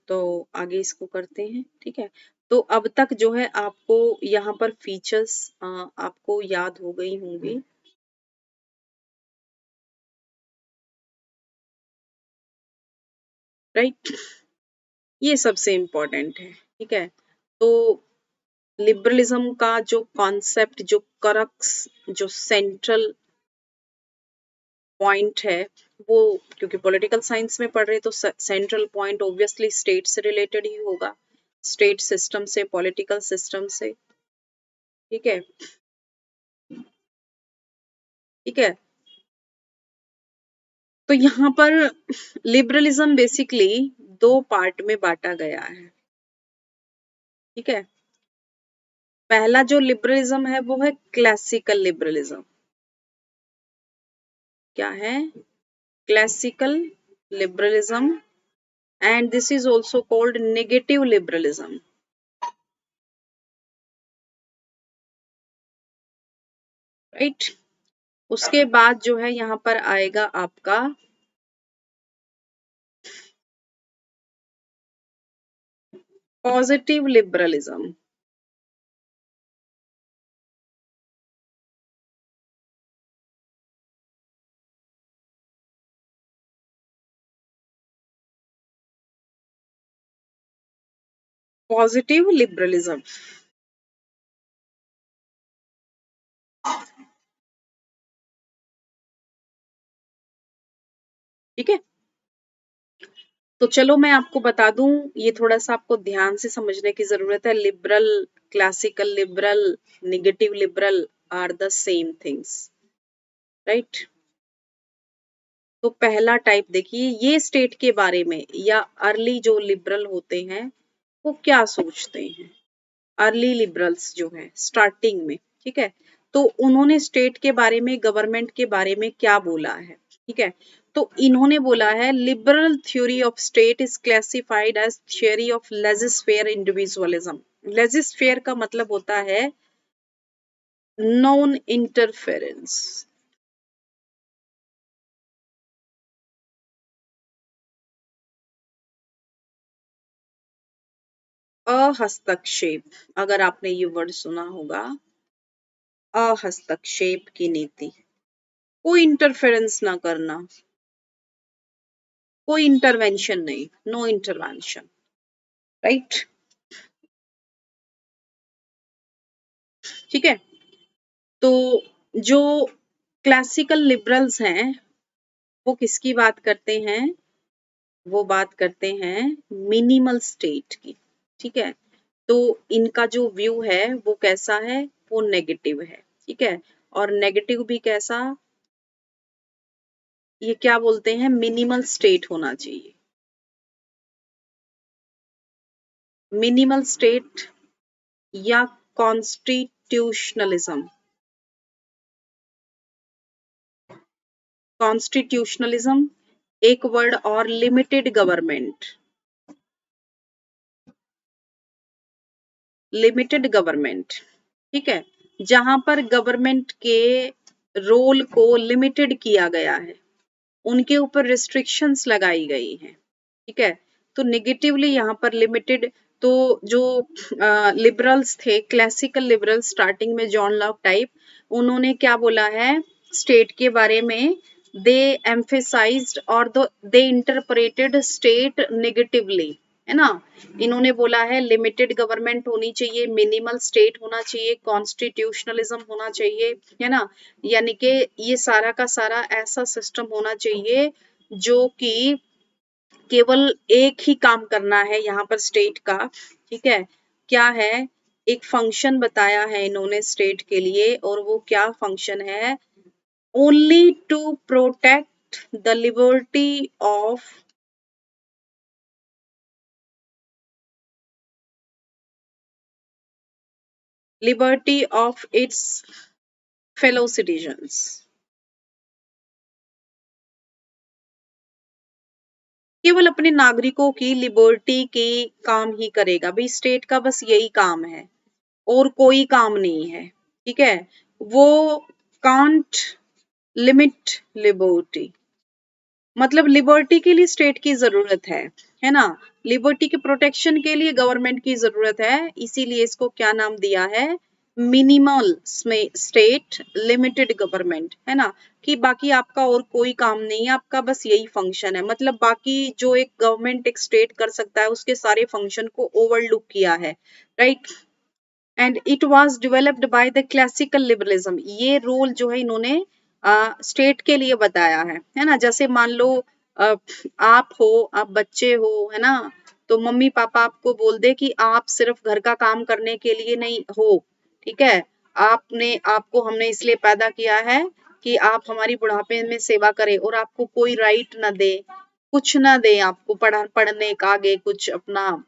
तो आगे इसको करते हैं, ठीक है। तो अब तक जो है आपको यहाँ पर फीचर्स आपको याद हो गई होंगी, राइट। ये सबसे इम्पोर्टेंट है, ठीक है। तो लिबरलिज्म का जो कॉन्सेप्ट, जो करक्स, जो सेंट्रल पॉइंट है, वो, क्योंकि पॉलिटिकल साइंस में पढ़ रहे तो सेंट्रल पॉइंट ऑब्वियसली स्टेट से रिलेटेड ही होगा, स्टेट सिस्टम से, पॉलिटिकल सिस्टम से, ठीक है, ठीक है। तो यहाँ पर लिबरलिज्म बेसिकली दो पार्ट में बांटा गया है, ठीक है। पहला जो लिबरलिज्म है वो है क्लासिकल लिबरलिज्म। क्या है, classical liberalism, and this is also called negative liberalism, right. उसके बाद जो है यहाँ पर आएगा आपका पॉजिटिव लिबरलिज्म, पॉजिटिव लिबरलिज्म। ठीक है, तो चलो मैं आपको बता दूं, ये थोड़ा सा आपको ध्यान से समझने की जरूरत है। Liberal, classical liberal, negative liberal are the same things, right. तो पहला टाइप देखिए, ये स्टेट के बारे में या अर्ली जो लिबरल होते हैं वो क्या सोचते हैं। अर्ली लिबरल्स जो है स्टार्टिंग में, ठीक है, तो उन्होंने स्टेट के बारे में, गवर्नमेंट के बारे में क्या बोला है, ठीक है। तो इन्होंने बोला है liberal theory of state is classified as theory of laissez faire individualism. Laissez faire का मतलब होता है नॉन इंटरफेरेंस, अहस्तक्षेप, अगर आपने ये वर्ड सुना होगा, अहस्तक्षेप की नीति, कोई इंटरफेरेंस ना करना, कोई इंटरवेंशन नहीं, नो इंटरवेंशन, राइट। ठीक है, तो जो क्लासिकल लिबरल्स हैं वो किसकी बात करते हैं, वो बात करते हैं मिनिमल स्टेट की, ठीक है। तो इनका जो व्यू है वो कैसा है, वो नेगेटिव है, ठीक है। और नेगेटिव भी कैसा, ये क्या बोलते हैं, मिनिमल स्टेट होना चाहिए, मिनिमल स्टेट या कॉन्स्टिट्यूशनलिज्म। कॉन्स्टिट्यूशनलिज्म, एक वर्ड और लिमिटेड गवर्नमेंट, लिमिटेड गवर्नमेंट, ठीक है, जहां पर गवर्नमेंट के रोल को लिमिटेड किया गया है, उनके ऊपर रिस्ट्रिक्शंस लगाई गई हैं, ठीक है। तो नेगेटिवली यहाँ पर लिमिटेड, तो जो लिबरल्स थे, क्लासिकल लिबरल स्टार्टिंग में जॉन लॉक टाइप, उन्होंने क्या बोला है स्टेट के बारे में, दे एम्फेसाइज्ड और दे इंटरप्रेटेड स्टेट नेगेटिवली, है ना। इन्होंने बोला है लिमिटेड गवर्नमेंट होनी चाहिए, मिनिमल स्टेट होना चाहिए, कॉन्स्टिट्यूशनलिज्म होना चाहिए, है ना। यानी कि ये सारा का सारा ऐसा सिस्टम होना चाहिए जो कि केवल एक ही काम करना है यहाँ पर स्टेट का, ठीक है। क्या है, एक फंक्शन बताया है इन्होंने स्टेट के लिए, और वो क्या फंक्शन है, only to protect the liberty of its fellow citizens. केवल अपने नागरिकों की लिबर्टी के काम ही करेगा, भाई स्टेट का बस यही काम है और कोई काम नहीं है, ठीक है। वो कांट लिमिट लिबर्टी, मतलब लिबर्टी के लिए स्टेट की जरूरत है ना। लिबर्टी के प्रोटेक्शन के लिए गवर्नमेंट की जरूरत है, इसीलिए इसको क्या नाम दिया है, मिनिमल स्टेट लिमिटेड गवर्नमेंट, है ना। कि बाकी आपका और कोई काम नहीं है, आपका बस यही फंक्शन है, मतलब बाकी जो एक गवर्नमेंट एक स्टेट कर सकता है उसके सारे फंक्शन को ओवरलुक किया है, right. And it was developed by the classical liberalism, ये रोल जो है इन्होंने स्टेट के लिए बताया है ना। जैसे मान लो आप हो, आप बच्चे हो, है ना, तो मम्मी पापा आपको बोल दे कि आप सिर्फ घर का काम करने के लिए नहीं हो, ठीक है, आपने आपको हमने इसलिए पैदा किया है कि आप हमारी बुढ़ापे में सेवा करें, और आपको कोई राइट ना दे, कुछ ना दे आपको पढ़ने का, आगे कुछ अपना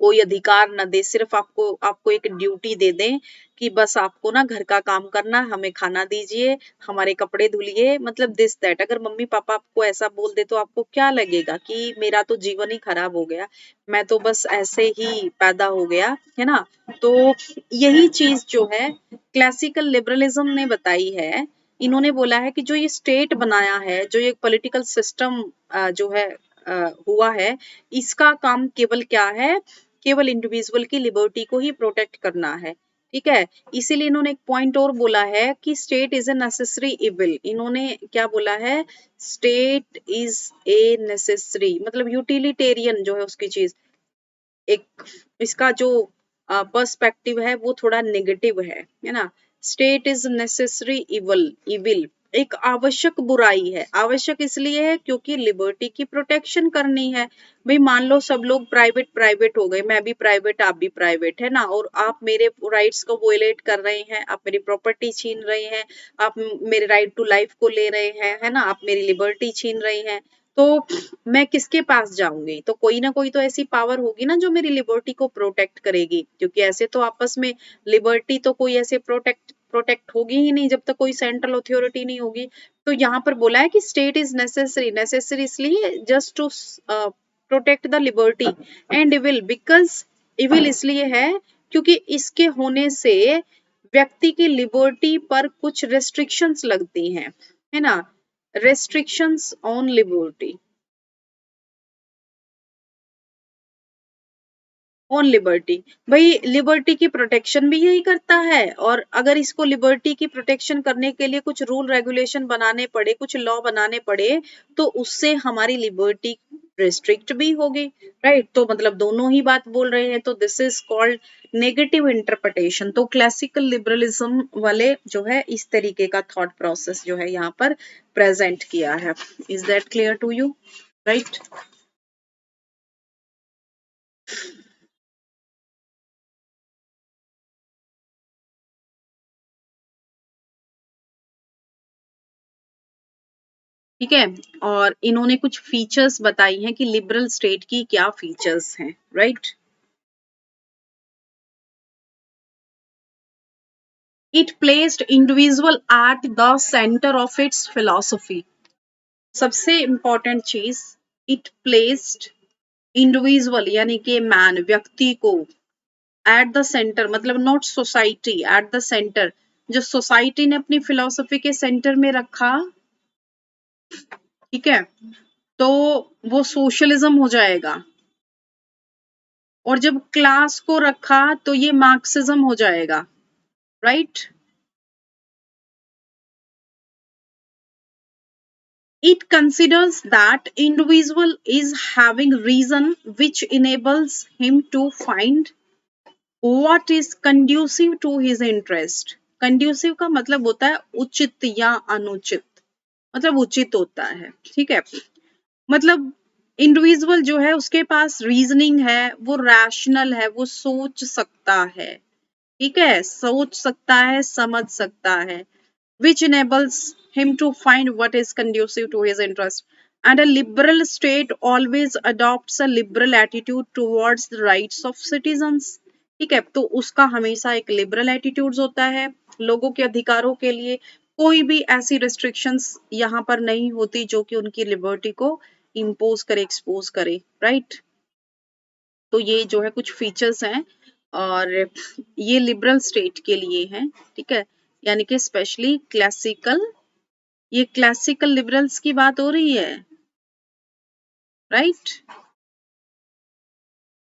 कोई अधिकार न दे, सिर्फ आपको आपको एक ड्यूटी दे दें कि बस आपको ना घर का काम करना, हमें खाना दीजिए, हमारे कपड़े धुलिए, मतलब दिस दैट। अगर मम्मी पापा आपको ऐसा बोल दे तो आपको क्या लगेगा कि मेरा तो जीवन ही खराब हो गया, मैं तो बस ऐसे ही पैदा हो गया, है ना। तो यही चीज जो है क्लासिकल लिबरलिज्म ने बताई है। इन्होंने बोला है कि जो ये स्टेट बनाया है, जो ये पॉलिटिकल सिस्टम जो है हुआ है, इसका काम केवल क्या है, केवल इंडिविजुअल की लिबर्टी को ही प्रोटेक्ट करना है, ठीक है। इसीलिए इन्होंने एक पॉइंट और बोला है कि state is a necessary evil, इन्होंने क्या बोला है, स्टेट इज ए नेसेसरी, मतलब यूटिलिटेरियन जो है उसकी चीज, एक इसका जो पर्सपेक्टिव है वो थोड़ा नेगेटिव है ना। State is necessary evil, evil एक आवश्यक बुराई है। आवश्यक इसलिए है क्योंकि लिबर्टी की प्रोटेक्शन करनी है। भाई मान लो सब लोग प्राइवेट प्राइवेट हो गए, मैं भी प्राइवेट आप भी प्राइवेट है ना, और आप मेरे राइट्स को वोलेट कर रहे हैं, आप मेरी प्रॉपर्टी छीन रहे हैं, आप मेरे राइट टू लाइफ को ले रहे हैं, है ना, आप मेरी लिबर्टी छीन रहे हैं। तो मैं किसके पास जाऊंगी? तो कोई ना कोई तो ऐसी पावर होगी ना जो मेरी लिबर्टी को प्रोटेक्ट करेगी, क्योंकि ऐसे तो आपस में लिबर्टी तो कोई ऐसे प्रोटेक्ट प्रोटेक्ट होगी ही नहीं जब तक कोई सेंट्रल अथॉरिटी नहीं होगी। तो यहाँ पर बोला है कि स्टेट इज नेसेसरी, नेसेसरी इसलिए just to protect the liberty and evil, because evil इसलिए है क्योंकि इसके होने से व्यक्ति की लिबर्टी पर कुछ रेस्ट्रिक्शंस लगती हैं, है ना, restrictions on liberty, on liberty. भाई लिबर्टी की प्रोटेक्शन भी यही करता है, और अगर इसको लिबर्टी की प्रोटेक्शन करने के लिए कुछ रूल रेगुलेशन बनाने पड़े, कुछ लॉ बनाने पड़े, तो उससे हमारी लिबर्टी रिस्ट्रिक्ट भी होगी, राइट। तो मतलब दोनों ही बात बोल रहे हैं, तो this is called negative interpretation. तो क्लासिकल लिबरलिज्म वाले जो है इस तरीके का थॉट प्रोसेस जो है यहाँ पर प्रेजेंट किया है। Is that clear to you? Right. ठीक है, और इन्होंने कुछ फीचर्स बताई हैं कि लिबरल स्टेट की क्या फीचर्स हैं, right. It placed individual at the centre of its philosophy. सबसे इंपॉर्टेंट चीज, इट प्लेस्ड इंडिविजुअल यानी कि मैन व्यक्ति को एट द सेंटर, मतलब not society, at the centre. जो सोसाइटी ने अपनी फिलॉसफी के सेंटर में रखा, ठीक है, तो वो सोशलिज्म हो जाएगा, और जब क्लास को रखा तो ये मार्क्सिज्म हो जाएगा, right. It considers that individual is having reason which enables him to find what is conducive to his interest. Conducive का मतलब होता है उचित या अनुचित, मतलब उचित होता है, ठीक है। मतलब इंडिविजुअल जो है उसके पास रीजनिंग है, वो रैशनल है, वो सोच सकता है, ठीक है, सोच सकता है, समझ सकता है, which enables him to find what is conducive to his interest. And a liberal state always adopts a liberal attitude towards the rights of citizens. ठीक है, तो उसका हमेशा एक लिबरल एटीट्यूड होता है लोगों के अधिकारों के लिए। कोई भी ऐसी रिस्ट्रिक्शंस यहाँ पर नहीं होती जो कि उनकी लिबर्टी को इम्पोज करे, एक्सपोज करे, राइट। तो ये जो है कुछ फीचर्स हैं, और ये लिबरल स्टेट के लिए हैं, ठीक है, यानी कि स्पेशली क्लासिकल, ये क्लासिकल लिबरल्स की बात हो रही है, राइट।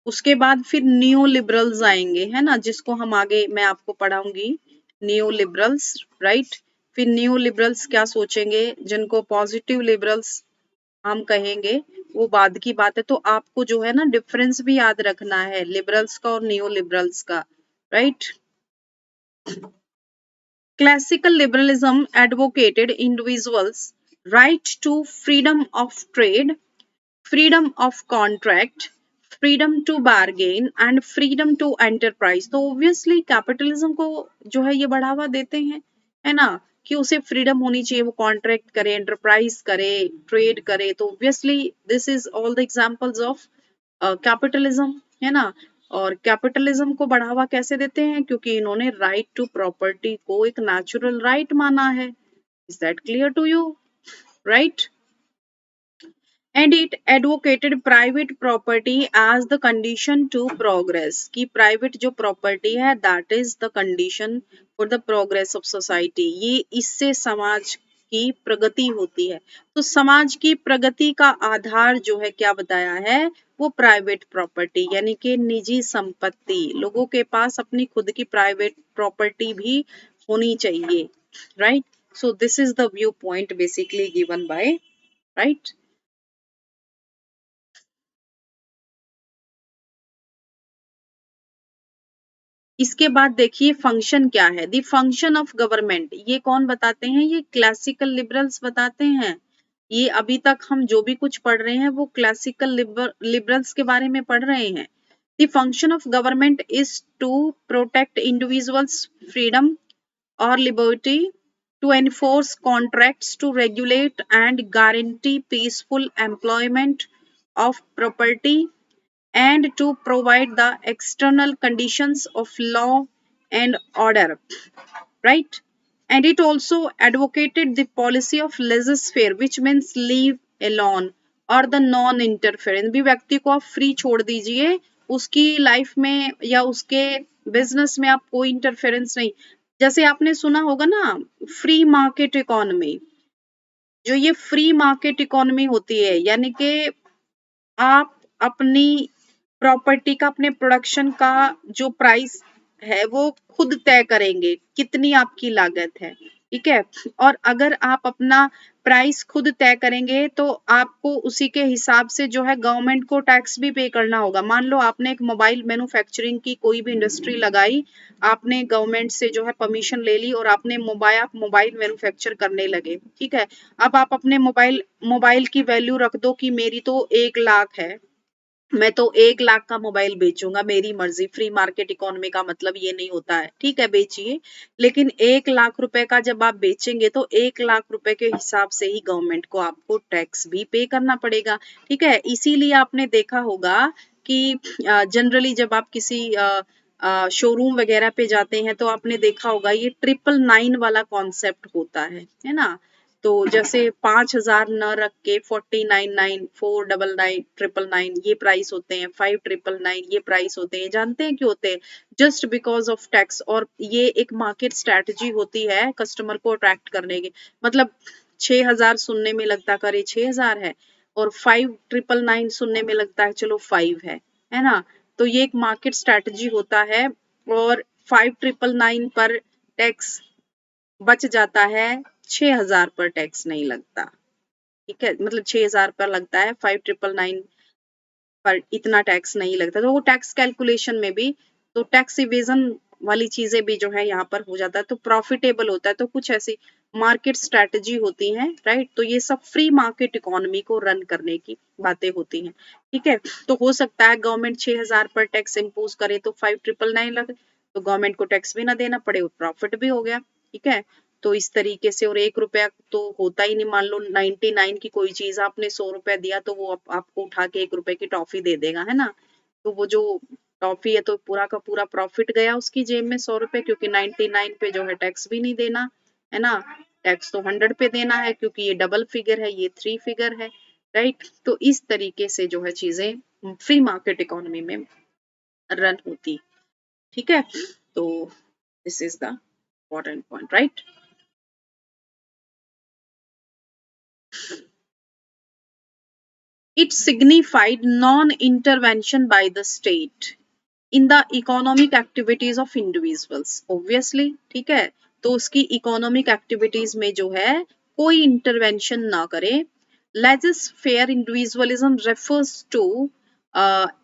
उसके बाद फिर नियो लिबरल्स आएंगे, है ना, जिसको हम आगे मैं आपको पढ़ाऊंगी, नियो लिबरल्स, राइट। फिर नियो लिबरल्स क्या सोचेंगे, जिनको पॉजिटिव लिबरल्स हम कहेंगे, वो बाद की बात है। तो आपको जो है ना डिफरेंस भी याद रखना है लिबरल्स का और नियो लिबरल्स का, right. Classical liberalism advocated individuals' right to freedom of trade, freedom of contract, freedom to bargain and freedom to enterprise। तो obviously capitalism को जो है ये बढ़ावा देते हैं, है ना, कि उसे फ्रीडम होनी चाहिए, वो कॉन्ट्रैक्ट करे, एंटरप्राइज करे, ट्रेड करे। तो obviously this is all the examples of capitalism, है ना। और कैपिटलिज्म को बढ़ावा कैसे देते हैं? क्योंकि इन्होंने राइट टू प्रॉपर्टी को एक नेचुरल राइट माना है। Is that clear to you? Right. And it advocated private property as the condition to progress, कि प्राइवेट जो प्रॉपर्टी है that is the condition for the progress of society. ये इससे समाज की प्रगति होती है। तो समाज की प्रगति का आधार जो है क्या बताया है? वो प्राइवेट प्रॉपर्टी यानी कि निजी संपत्ति। लोगों के पास अपनी खुद की प्राइवेट प्रॉपर्टी भी होनी चाहिए, right. So this is the view point basically given by, right. इसके बाद देखिए फंक्शन क्या है, द फंक्शन ऑफ गवर्नमेंट, ये कौन बताते हैं, ये क्लासिकल लिबरल्स बताते हैं। ये अभी तक हम जो भी कुछ पढ़ रहे हैं वो क्लासिकल लिबरल्स के बारे में पढ़ रहे हैं। The function of government is to protect individuals freedom or liberty, to enforce contracts, to regulate and guarantee peaceful employment of property, and to provide the external conditions of law and order, right? And it also advocated the policy of laissez-faire, which means leave alone और the non interference, भी व्यक्ति को आप free छोड़ दीजिए, उसकी life में या उसके बिजनेस में आप कोई इंटरफेरेंस नहीं। जैसे आपने सुना होगा ना फ्री मार्केट इकोनॉमी, जो ये फ्री मार्केट इकोनॉमी होती है यानी कि आप अपनी प्रॉपर्टी का, अपने प्रोडक्शन का जो प्राइस है वो खुद तय करेंगे, कितनी आपकी लागत है, ठीक है। और अगर आप अपना प्राइस खुद तय करेंगे तो आपको उसी के हिसाब से जो है गवर्नमेंट को टैक्स भी पे करना होगा। मान लो आपने एक मोबाइल मैन्युफैक्चरिंग की कोई भी इंडस्ट्री लगाई, आपने गवर्नमेंट से जो है परमिशन ले ली और आपने मोबाइल मैन्युफैक्चर करने लगे, ठीक है। अब आप अपने मोबाइल मोबाइल की वैल्यू रख दो कि मेरी तो 1 लाख है, मैं तो 1 लाख का मोबाइल बेचूंगा, मेरी मर्जी। फ्री मार्केट इकोनॉमी का मतलब ये नहीं होता है, ठीक है, बेचिए। लेकिन 1 लाख रुपए का जब आप बेचेंगे तो 1 लाख रुपए के हिसाब से ही गवर्नमेंट को आपको टैक्स भी पे करना पड़ेगा, ठीक है। इसीलिए आपने देखा होगा कि जनरली जब आप किसी शोरूम वगैरह पे जाते हैं तो आपने देखा होगा ये 999 वाला कॉन्सेप्ट होता है ना। तो जैसे 5,000 न रख के 4999, 499, 999 ये प्राइस होते हैं, 5999 ये प्राइस होते हैं। जानते हैं क्यों होते हैं? Just because of tax. और ये एक मार्केट स्ट्रेटजी होती है कस्टमर को अट्रैक्ट करने की। मतलब 6,000 सुनने में लगता करे 6,000 है, और 5,999 सुनने में लगता है चलो 5 है ना। तो ये एक मार्केट स्ट्रेटजी होता है। और 5,999 पर टैक्स बच जाता है, 6,000 पर टैक्स नहीं लगता, ठीक है। मतलब 6,000 पर लगता है, 5,999 पर इतना टैक्स नहीं लगता। तो वो टैक्स कैलकुलेशन में भी तो टैक्स इवेजन वाली चीजें भी जो है यहाँ पर हो जाता है, तो प्रॉफिटेबल होता है। तो कुछ ऐसी मार्केट स्ट्रेटजी होती है, राइट। तो ये सब फ्री मार्केट इकोनॉमी को रन करने की बातें होती हैं, ठीक है। तो हो सकता है गवर्नमेंट 6,000 पर टैक्स इम्पोज करे तो 5,999 लगे, तो गवर्नमेंट को टैक्स भी ना देना पड़े, प्रॉफिट भी हो गया, ठीक है। तो इस तरीके से। और 1 रुपया तो होता ही नहीं। मान लो 99 की कोई चीज आपने 100 रुपया दिया तो वो आपको उठा के 1 रुपए की टॉफी दे देगा, है ना। तो वो जो टॉफी है तो पूरा का पूरा प्रॉफिट गया उसकी जेब में 100 रुपए, क्योंकि 99 पे जो है टैक्स भी नहीं देना, है ना। टैक्स तो 100 पे देना है, क्योंकि ये डबल फिगर है, ये 3 फिगर है, राइट। तो इस तरीके से जो है चीजें फ्री मार्केट इकोनॉमी में रन होती, ठीक है। तो this is the important point, right. It signified non-intervention by the state in the economic activities of individuals, obviously, ठीक है। तो उसकी इकोनॉमिक एक्टिविटीज में जो है कोई इंटरवेंशन ना करे। laissez-faire individualism refers to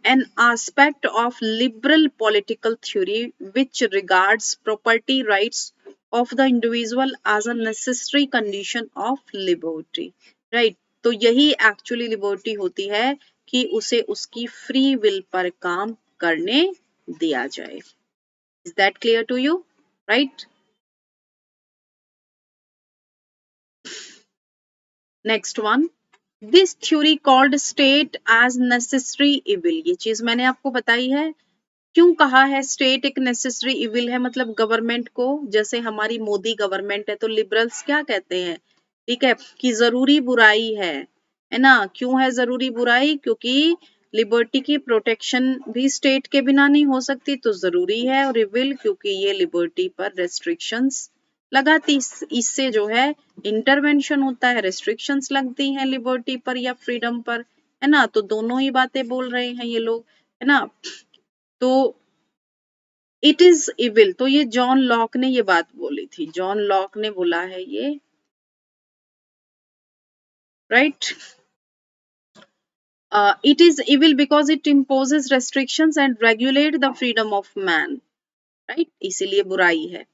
an aspect of liberal political theory which regards property rights of the individual as a necessary condition of liberty, right। तो यही एक्चुअली लिबर्टी होती है कि उसे उसकी फ्री विल पर काम करने दिया जाए। Is that clear to you, right. Next one, this theory called state as necessary evil, ये चीज मैंने आपको बताई है। क्यों कहा है स्टेट एक नेसेसरी इविल है, मतलब गवर्नमेंट को, जैसे हमारी मोदी गवर्नमेंट है तो लिबरल्स क्या कहते हैं, ठीक है, कि जरूरी बुराई है ना। क्यों है जरूरी बुराई? क्योंकि लिबर्टी की प्रोटेक्शन भी स्टेट के बिना नहीं हो सकती, तो जरूरी है। और इविल क्योंकि ये लिबर्टी पर रेस्ट्रिक्शंस लगाती, इससे जो है इंटरवेंशन होता है, रेस्ट्रिक्शंस लगती हैं लिबर्टी पर या फ्रीडम पर, है ना। तो दोनों ही बातें बोल रहे हैं ये लोग, है ना। तो इट इज इविल, तो ये जॉन लॉक ने ये बात बोली थी, जॉन लॉक ने बोला है ये, right. It is evil because it imposes restrictions and regulate the freedom of man, right, इसीलिए बुराई है।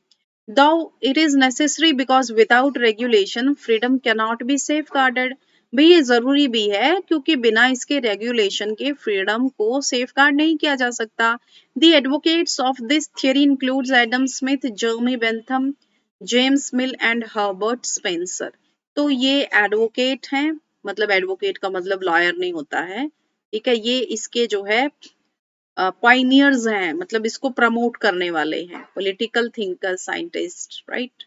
Though it is necessary because without regulation freedom cannot be safeguarded। भाई ये जरूरी भी है क्योंकि बिना इसके रेगुलेशन के फ्रीडम को सेफ गार्ड नहीं किया जा सकता। The advocates of this theory includes Adam Smith, जर्मी Bentham, James mill and Herbert Spencer. तो ये एडवोकेट हैं, मतलब एडवोकेट का मतलब लॉयर नहीं होता है, ठीक है, ये इसके जो है पाइनियर्स हैं, मतलब इसको प्रमोट करने वाले हैं, पॉलिटिकल थिंकर, साइंटिस्ट, राइट।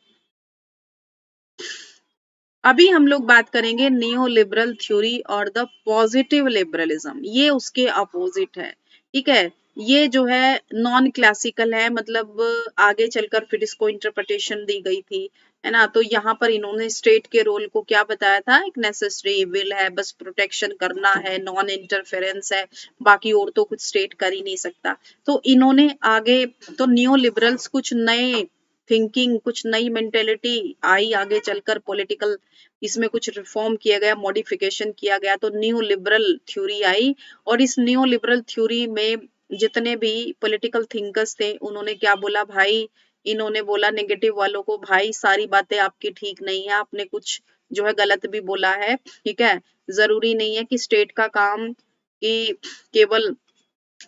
अभी हम लोग बात करेंगे नियो लिबरल थ्योरी और द पॉजिटिव लिबरलिज्म, ये उसके अपोजिट है, ठीक है। ये जो है नॉन क्लासिकल है, मतलब आगे चलकर फिर इसको इंटरप्रिटेशन दी गई थी, है ना। तो यहाँ पर इन्होंने स्टेट के रोल को क्या बताया था, एक नेसेसरी विल है, बस प्रोटेक्शन करना है, नॉन इंटरफेरेंस है, बाकी और तो कुछ स्टेट कर ही नहीं सकता। तो इन्होंने आगे, तो न्यू लिबरल्स कुछ नए थिंकिंग, कुछ नई मेंटेलिटी आई आगे चलकर, पॉलिटिकल इसमें कुछ रिफॉर्म किया गया, मॉडिफिकेशन किया गया, तो न्यू लिबरल थ्योरी आई। और इस न्यू लिबरल थ्योरी में जितने भी पॉलिटिकल थिंकर्स थे उन्होंने क्या बोला भाई, इन्होंने बोला नेगेटिव वालों को, भाई सारी बातें आपकी ठीक नहीं है, आपने कुछ जो है गलत भी बोला है, ठीक है। जरूरी नहीं है कि स्टेट का काम कि केवल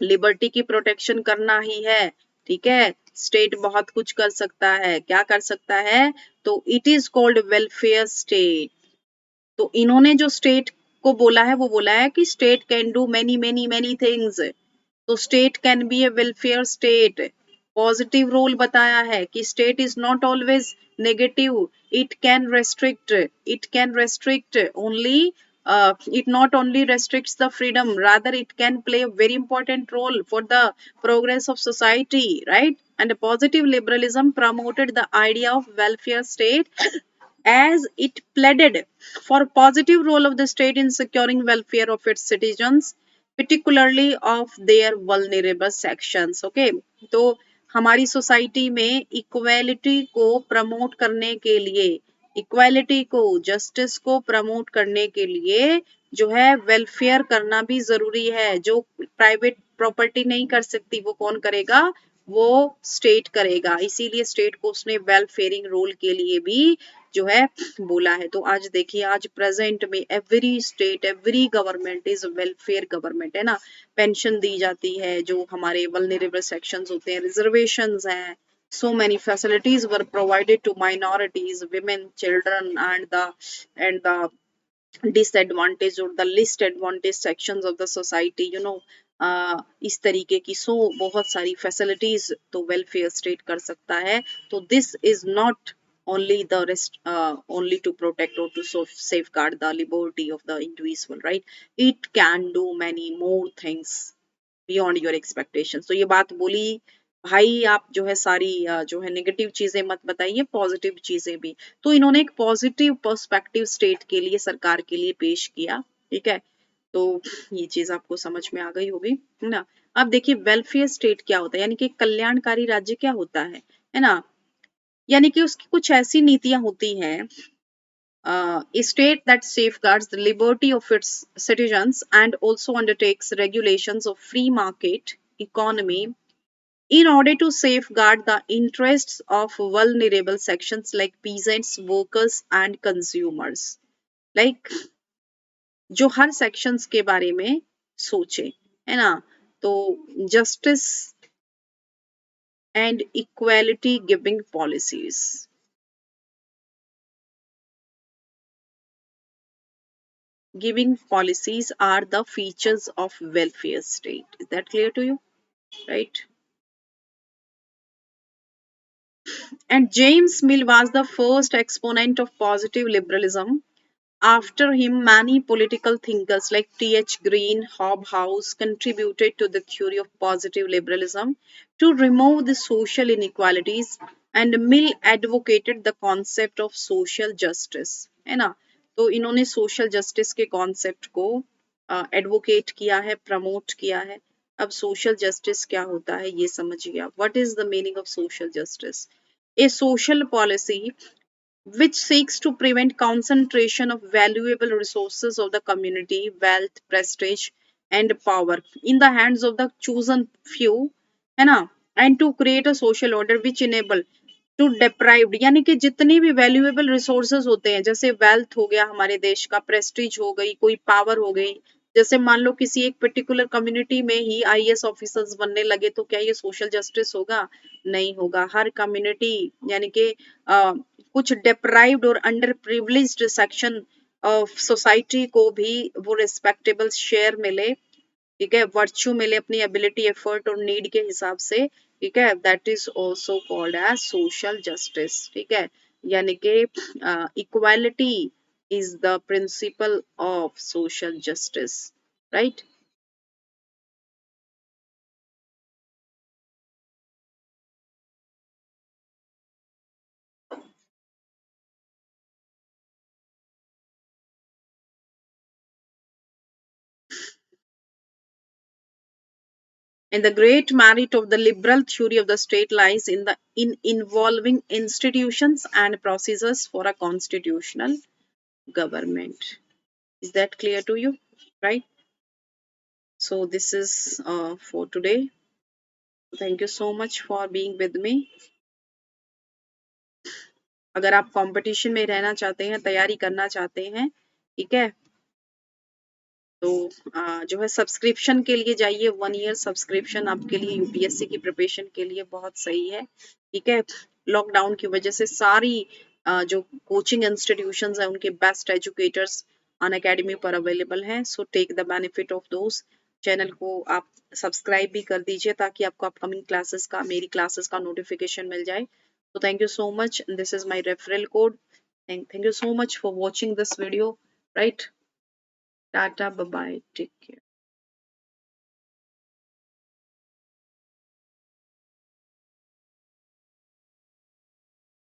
लिबर्टी की प्रोटेक्शन करना ही है, ठीक है। स्टेट बहुत कुछ कर सकता है, क्या कर सकता है, तो it is called welfare state. तो इन्होंने जो स्टेट को बोला है वो बोला है कि state can do many many many things. तो state can be a welfare state. Positive role बताया है कि state is not always negative, it can restrict only, it not only restricts the freedom, rather it can play a very important role for the progress of society, right? And positive liberalism promoted the idea of welfare state as it pleaded for positive role of the state in securing welfare of its citizens, particularly of their vulnerable sections। okay, तो हमारी society में equality को promote करने के लिए, equality को, justice को promote करने के लिए जो है वेलफेयर करना भी जरूरी है। जो प्राइवेट प्रॉपर्टी नहीं कर सकती वो कौन करेगा, वो स्टेट करेगा। इसीलिए स्टेट को उसने वेलफेयरिंग रोल के लिए भी जो है बोला है। तो आज देखिए, आज प्रेजेंट में every state, every government is welfare government, है ना। पेंशन दी जाती है, जो हमारे वल्नरेबल सेक्शंस होते हैं, रिजर्वेशंस हैं, so many facilities were provided to minorities, women, children and the disadvantaged or the least advantaged sections of the society, इस तरीके की बहुत सारी फैसिलिटीज तो वेलफेयर स्टेट कर सकता है। तो this is not only the rest only to protect or to safeguard the liberty of the individual, right? It can do many more things beyond your expectations। तो ये बात बोली, भाई आप जो है सारी जो है नेगेटिव चीजें मत बताइए, पॉजिटिव चीजें भी। तो इन्होंने एक पॉजिटिव पर्सपेक्टिव स्टेट के लिए, सरकार के लिए पेश किया, ठीक है। तो ये चीज आपको समझ में आ गई होगी, है ना। अब देखिए वेलफेयर स्टेट क्या होता है, यानी कि कल्याणकारी राज्य क्या होता है ना। यानी कि उसकी कुछ ऐसी नीतियां होती हैं, a state that safeguards the liberty of its citizens and also undertakes regulations of free market economy in order to safeguard the interests of vulnerable sections like peasants, workers and consumers, like जो हर sections के बारे में सोचे, है ना। तो justice and equality giving policies, are the features of welfare state। Is that clear to you, right? And James Mill was the first exponent of positive liberalism. After him, many political thinkers like T.H. Green, Hobhouse contributed to the theory of positive liberalism to remove the social inequalities, and Mill advocated the concept of social justice, है ना। तो इन्होंने social justice के concept को advocate किया है, promote किया है। अब social justice क्या होता है ये समझिए। What is the meaning of social justice? A social policy which seeks to prevent concentration of valuable resources of the community, wealth, prestige, and power in the hands of the chosen few, है ना। And to create a social order which enable to deprived, यानी कि जितनी भी valuable resources होते हैं, जैसे wealth हो गया हमारे देश का, प्रेस्टीज हो गई, कोई पावर हो गई, जैसे मान लो किसी एक पर्टिकुलर कम्युनिटी में ही आईएएस ऑफिसर्स बनने लगे, तो क्या ये सोशल जस्टिस होगा? नहीं होगा। हर कम्युनिटी यानी कि कुछ डिप्राइव्ड और under privileged section of society को भी वो रिस्पेक्टेबल शेयर मिले, ठीक है, वर्च्यू मिले अपनी एबिलिटी, एफर्ट और नीड के हिसाब से, ठीक है, that is also called as social justice, ठीक है, यानी कि equality is the principle of social justice, right. And the great merit of the liberal theory of the state lies in the in involving institutions and procedures for a constitutional government. Is that clear to you? Right? So this is for today. Thank you so much for being with me. अगर आप competition में रहना चाहते हैं, तैयारी करना चाहते हैं, ठीक है, तो जो है सब्सक्रिप्शन के लिए जाइए। 1 ईयर सब्सक्रिप्शन आपके लिए यूपीएससी की प्रिपरेशन के लिए बहुत सही है, ठीक है। लॉकडाउन की वजह से सारी जो कोचिंग इंस्टीट्यूशंस हैं उनके बेस्ट एजुकेटर्स अन अकेडमी पर अवेलेबल हैं, so take the benefit of those. Channel को आप सब्सक्राइब भी कर दीजिए ताकि आपको अपकमिंग क्लासेस का, मेरी क्लासेस का नोटिफिकेशन मिल जाए। तो thank you so much, this is my referral code. Thank you so much for watching this video, right? Tata, bye bye, take care.